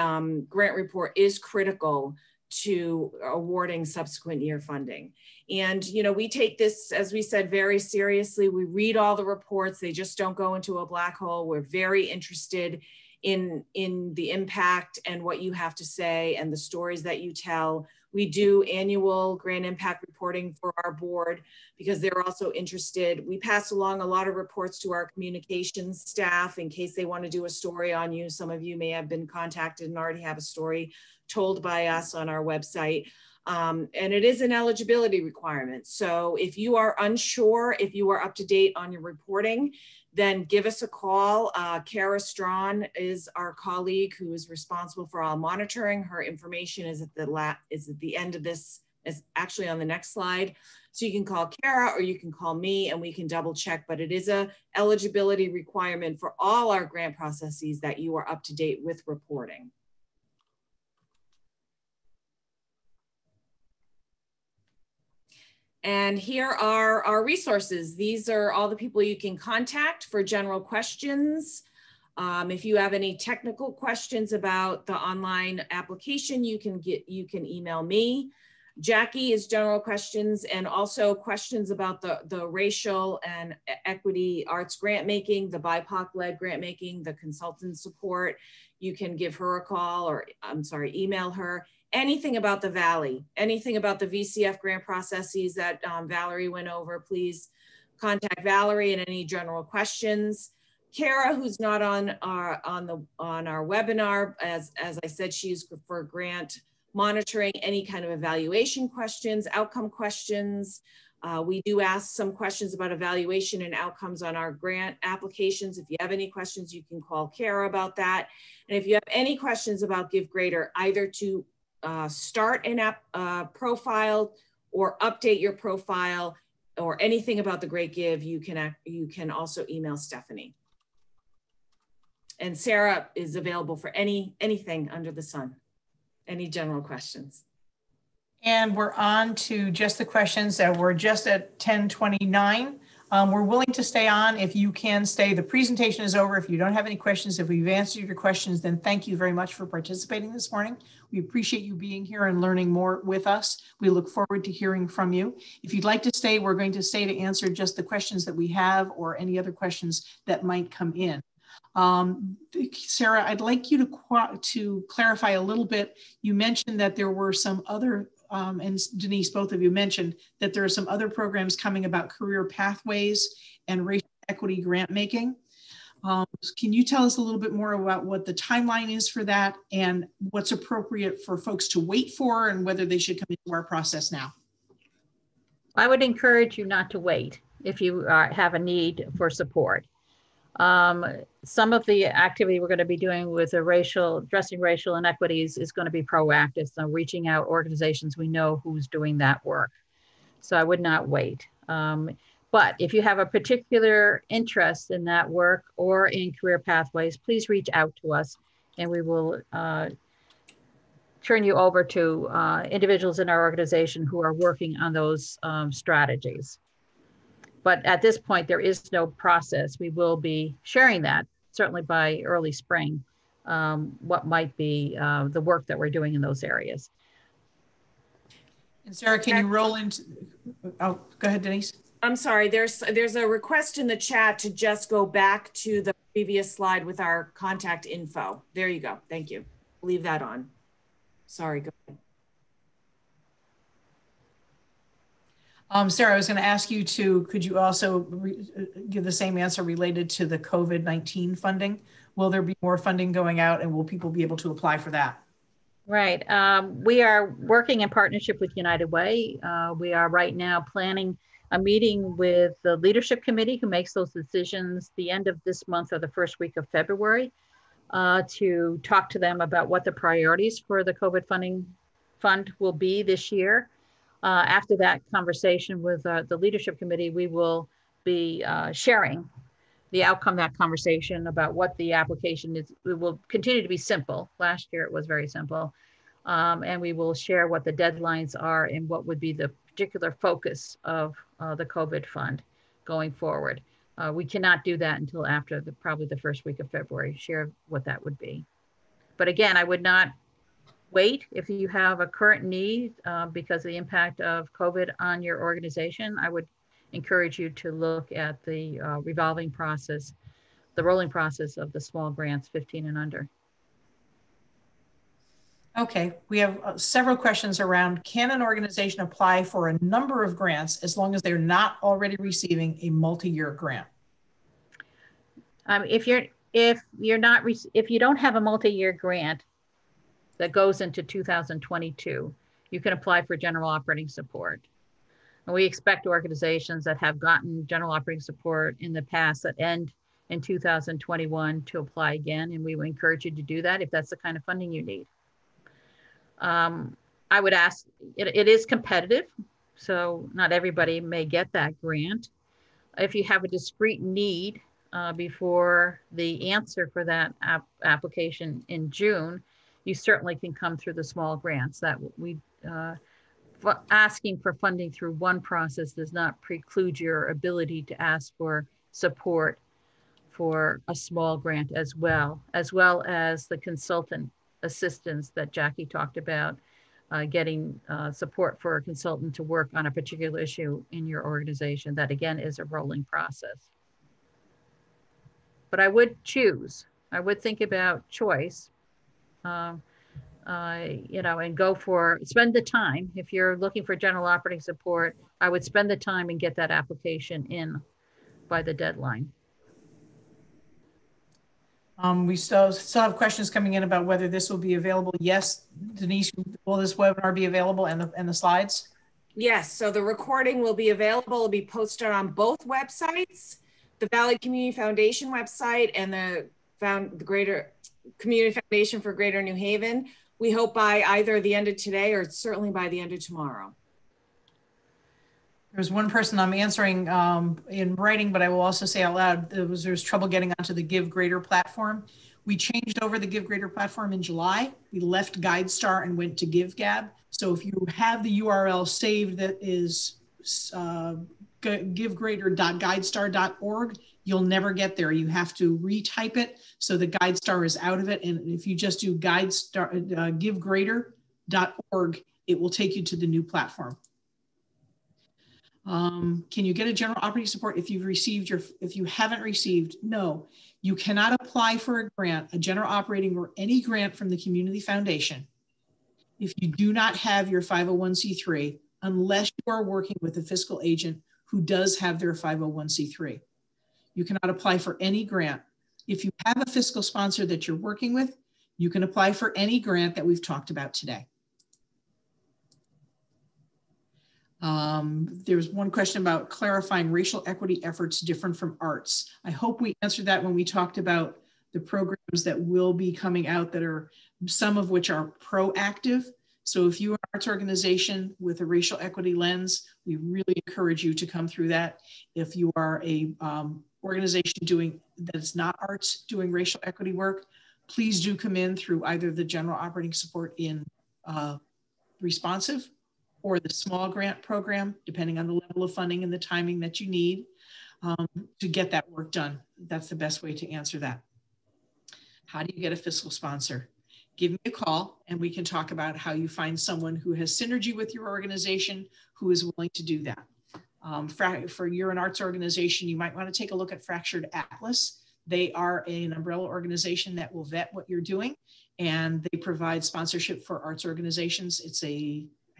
grant report is critical to awarding subsequent year funding. And, you know, we take this, as we said, very seriously. We read all the reports. They just don't go into a black hole. We're very interested in the impact and what you have to say and the stories that you tell. We do annual grant impact reporting for our board because they're also interested. We pass along a lot of reports to our communications staff in case they want to do a story on you. Some of you may have been contacted and already have a story told by us on our website. And it is an eligibility requirement. So if you are unsure, if you are up to date on your reporting, then give us a call. Kara Strawn is our colleague who is responsible for all monitoring. Her information is at the end of this, is actually on the next slide. So you can call Kara or you can call me and we can double check, but it is a eligibility requirement for all our grant processes that you are up to date with reporting. And here are our resources. These are all the people you can contact for general questions. If you have any technical questions about the online application, you can email me. Jackie is general questions and also questions about the racial and equity arts grant making, the BIPOC-led grant making, the consultant support. You can give her a call or email her. Anything about the Valley, anything about the VCF grant processes that Valerie went over, please contact Valerie and any general questions. Kara, who's not on our webinar, as I said, she's for grant monitoring, any kind of evaluation questions, outcome questions. We do ask some questions about evaluation and outcomes on our grant applications. If you have any questions, you can call Kara about that. And if you have any questions about GiveGrader, either to start an app profile or update your profile or anything about the Great Give, you can also email Stephanie. And Sarah is available for anything under the sun, any general questions. And we're on to just the questions. We're just at 10:29. We're willing to stay on if you can stay. The presentation is over. If you don't have any questions, if we've answered your questions, then thank you very much for participating this morning. We appreciate you being here and learning more with us. We look forward to hearing from you. If you'd like to stay, we're going to stay to answer just the questions that we have or any other questions that might come in. Sarah, I'd like you to clarify a little bit. You mentioned that there were some other and Denise, both of you mentioned that there are some other programs coming about career pathways and racial equity grant making. Can you tell us a little bit more about what the timeline is for that and what's appropriate for folks to wait for and whether they should come into our process now? I would encourage you not to wait if you have a need for support. Some of the activity we're going to be doing with addressing racial inequities is going to be proactive. So reaching out organizations, we know who's doing that work. So I would not wait. But if you have a particular interest in that work or in career pathways, please reach out to us and we will turn you over to individuals in our organization who are working on those strategies. But at this point, there is no process. We will be sharing that, certainly by early spring, what might be the work that we're doing in those areas. And Sarah, can you roll into, oh, go ahead, Denise. I'm sorry, there's a request in the chat to just go back to the previous slide with our contact info. There you go, thank you. Leave that on. Sorry, go ahead. Sarah, I was going to ask you could you also give the same answer related to the COVID-19 funding? Will there be more funding going out and will people be able to apply for that? Right. We are working in partnership with United Way. We are right now planning a meeting with the leadership committee who makes those decisions the end of this month or the first week of February to talk to them about what the priorities for the COVID fund will be this year. After that conversation with the leadership committee, we will be sharing the outcome of that conversation about what the application is. It will continue to be simple. Last year it was very simple. And we will share what the deadlines are and what would be the particular focus of the COVID fund going forward. We cannot do that until after probably the first week of February, share what that would be. But again, I would not wait if you have a current need because of the impact of COVID on your organization. I would encourage you to look at the revolving process, the rolling process of the small grants 15 and under. Okay, we have several questions around, can an organization apply for a number of grants as long as they're not already receiving a multi-year grant? If you don't have a multi-year grant that goes into 2022, you can apply for general operating support. And we expect organizations that have gotten general operating support in the past that end in 2021 to apply again. And we would encourage you to do that if that's the kind of funding you need. I would ask, it is competitive, so not everybody may get that grant. If you have a discrete need before the answer for that application in June, you certainly can come through the small grants. That we asking for funding through one process does not preclude your ability to ask for support for a small grant as well as the consultant assistance that Jackie talked about, getting support for a consultant to work on a particular issue in your organization. That again is a rolling process. But I would think about choice, and go spend the time. If you're looking for general operating support, I would spend the time and get that application in by the deadline. We still have questions coming in about whether this will be available. Yes, Denise, will this webinar be available and the slides? Yes, so the recording will be available. It'll be posted on both websites, the Valley Community Foundation website and the Greater Community Foundation for Greater New Haven. We hope by either the end of today or certainly by the end of tomorrow. There's one person I'm answering in writing, but I will also say out loud, there's trouble getting onto the Give Greater platform. We changed over the Give Greater platform in July. We left GuideStar and went to GiveGab. So if you have the URL saved that is givegreater.guidestar.org, you'll never get there. You have to retype it so the GuideStar is out of it. And if you just do givegreater.org, it will take you to the new platform. Can you get a general operating support if if you haven't received? No, you cannot apply for a grant, a general operating or any grant from the Community Foundation if you do not have your 501c3, unless you are working with a fiscal agent who does have their 501c3. You cannot apply for any grant. If you have a fiscal sponsor that you're working with, you can apply for any grant that we've talked about today. There's one question about clarifying racial equity efforts different from arts. I hope we answered that when we talked about the programs that will be coming out, that are some of which are proactive. So if you're an arts organization with a racial equity lens, we really encourage you to come through that. If you are a organization that's not arts doing racial equity work, please do come in through either the general operating support in responsive or the small grant program, depending on the level of funding and the timing that you need to get that work done. That's the best way to answer that. How do you get a fiscal sponsor? Give me a call and we can talk about how you find someone who has synergy with your organization who is willing to do that. For you're an arts organization, you might want to take a look at Fractured Atlas. They are an umbrella organization that will vet what you're doing, and they provide sponsorship for arts organizations.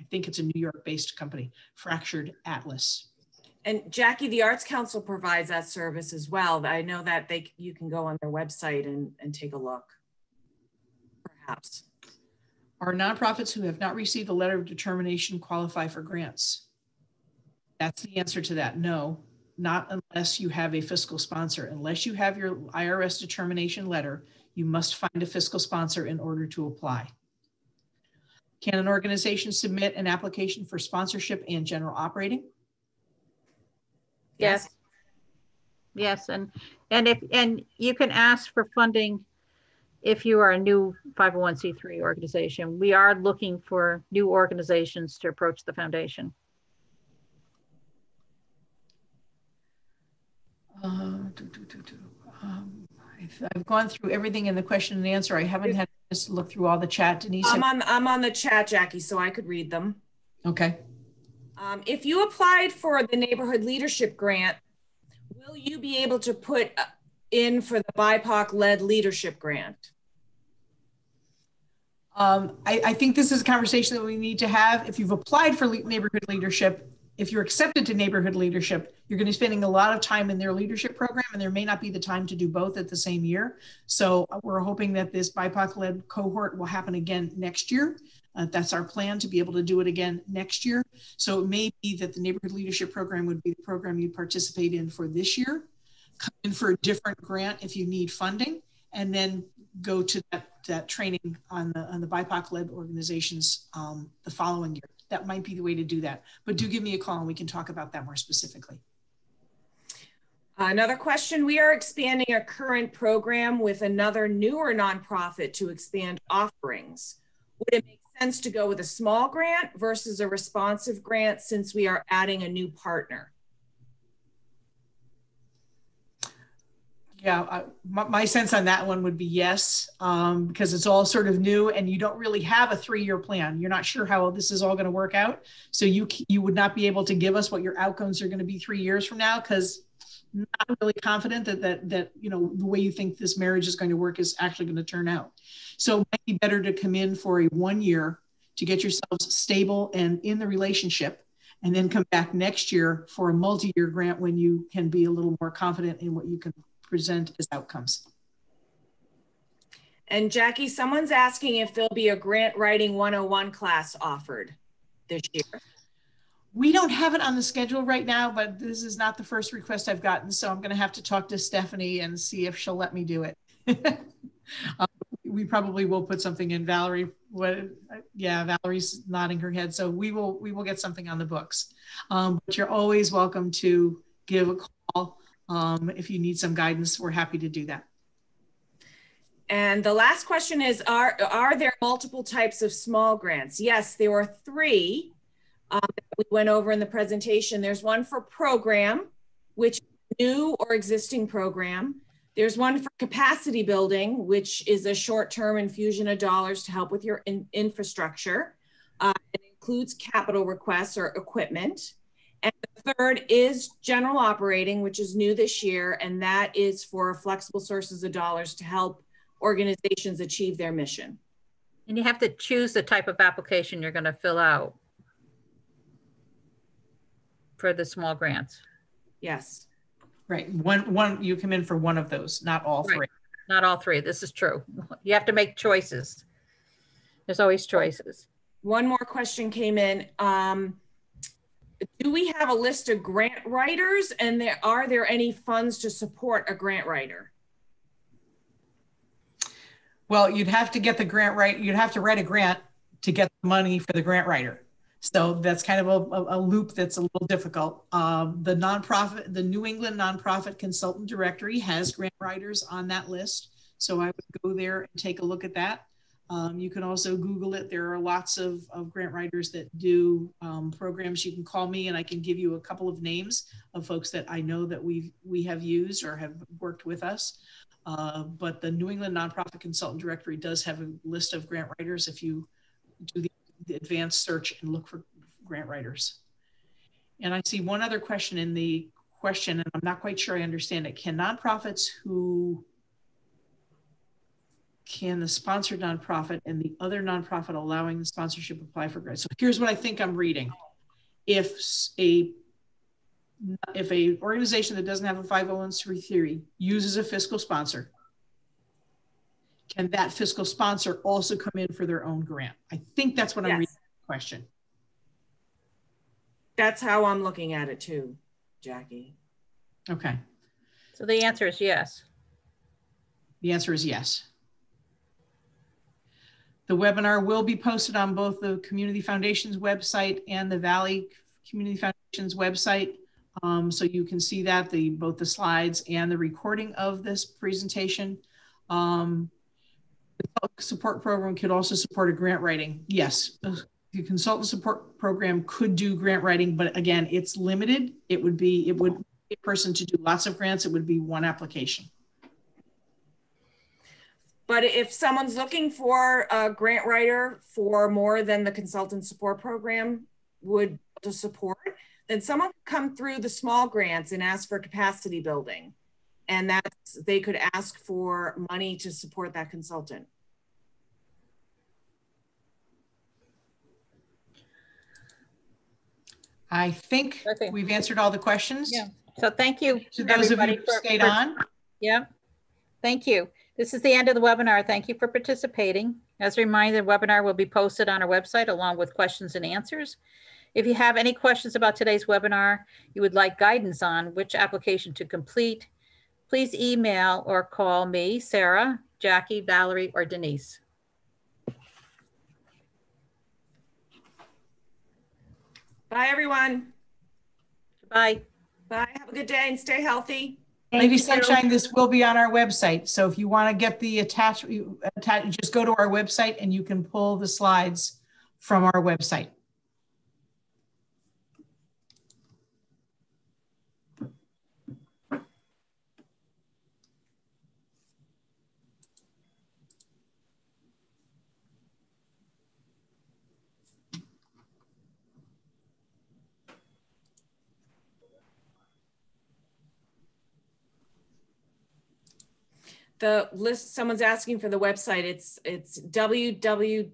I think it's a New York-based company, Fractured Atlas. And Jackie, the Arts Council provides that service as well. I know that you can go on their website and take a look, perhaps. Are nonprofits who have not received a letter of determination qualify for grants? That's the answer to that. No, not unless you have a fiscal sponsor. Unless you have your IRS determination letter, you must find a fiscal sponsor in order to apply. Can an organization submit an application for sponsorship and general operating? Yes. Yes, and you can ask for funding if you are a new 501c3 organization. We are looking for new organizations to approach the foundation. I've gone through everything in the question and answer. I haven't had to look through all the chat. Denise, I'm on the chat, Jackie, so I could read them. Okay. If you applied for the Neighborhood Leadership Grant, will you be able to put in for the BIPOC-led leadership grant? I think this is a conversation that we need to have. If you've applied for neighborhood leadership, if you're accepted to neighborhood leadership, you're going to be spending a lot of time in their leadership program, and there may not be the time to do both at the same year. So we're hoping that this BIPOC-led cohort will happen again next year. That's our plan, to be able to do it again next year. So it may be that the neighborhood leadership program would be the program you participate in for this year, come in for a different grant if you need funding, and then go to that training on the BIPOC-led organizations the following year. That might be the way to do that. But do give me a call and we can talk about that more specifically. Another question, we are expanding a current program with another newer nonprofit to expand offerings. Would it make sense to go with a small grant versus a responsive grant since we are adding a new partner? Yeah, my sense on that one would be yes, because it's all sort of new and you don't really have a 3-year plan. You're not sure how this is all going to work out. So you would not be able to give us what your outcomes are going to be 3 years from now, because not really confident that you know, the way you think this marriage is going to work is actually going to turn out. So it might be better to come in for a 1 year to get yourselves stable and in the relationship, and then come back next year for a multi-year grant when you can be a little more confident in what you can present as outcomes. And Jackie, someone's asking if there'll be a grant writing 101 class offered this year. We don't have it on the schedule right now, but this is not the first request I've gotten. So I'm going to have to talk to Stephanie and see if she'll let me do it. We probably will put something in. Valerie, yeah, Valerie's nodding her head. So we will get something on the books. But you're always welcome to give a call. If you need some guidance, we're happy to do that. And the last question is, are there multiple types of small grants? Yes, there were 3 that we went over in the presentation. There's one for program, which is a new or existing program. There's one for capacity building, which is a short-term infusion of dollars to help with your infrastructure. It includes capital requests or equipment. And the third is general operating, which is new this year, and that is for flexible sources of dollars to help organizations achieve their mission. And you have to choose the type of application you're going to fill out for the small grants. Yes. Right. One you come in for one of those, not all 3. Right. Not all 3. This is true. You have to make choices. There's always choices. One more question came in. Do we have a list of grant writers, and are there any funds to support a grant writer? Well, you'd have to get the grant right. You'd have to write a grant to get the money for the grant writer. So that's kind of a loop that's a little difficult. The New England Nonprofit Consultant Directory has grant writers on that list. So I would go there and take a look at that. You can also Google it. There are lots of grant writers that do programs. You can call me and I can give you a couple of names of folks that I know that we have used or have worked with us. But the New England Nonprofit Consultant Directory does have a list of grant writers if you do the advanced search and look for grant writers. And I see one other question in the question, and I'm not quite sure I understand it. Can the sponsored nonprofit and the other nonprofit allowing the sponsorship apply for grants? So here's what I think I'm reading. If a organization that doesn't have a 501c3 uses a fiscal sponsor, can that fiscal sponsor also come in for their own grant? I think that's what I'm reading the question. That's how I'm looking at it too, Jackie. Okay. So the answer is yes. The answer is yes. The webinar will be posted on both the Community Foundation's website and the Valley Community Foundation's website. So you can see that, both the slides and the recording of this presentation. The public support program could also support a grant writing. Yes, the consultant support program could do grant writing, but again, it's limited. It would be a person to do lots of grants. It would be one application. But if someone's looking for a grant writer for more than the consultant support program would to support, then someone could come through the small grants and ask for capacity building. and they could ask for money to support that consultant. I think we've answered all the questions. Yeah. So thank you to those of you who stayed on. Yeah. Thank you. This is the end of the webinar. Thank you for participating. As a reminder, the webinar will be posted on our website along with questions and answers. If you have any questions about today's webinar, you would like guidance on which application to complete, please email or call me, Sarah, Jackie, Valerie, or Denise. Bye, everyone. Bye. Bye. Have a good day and stay healthy. Lady Sunshine, this will be on our website. So if you want to get the attachment, just go to our website and you can pull the slides from our website. The list, someone's asking for the website. It's www.cfgnh.org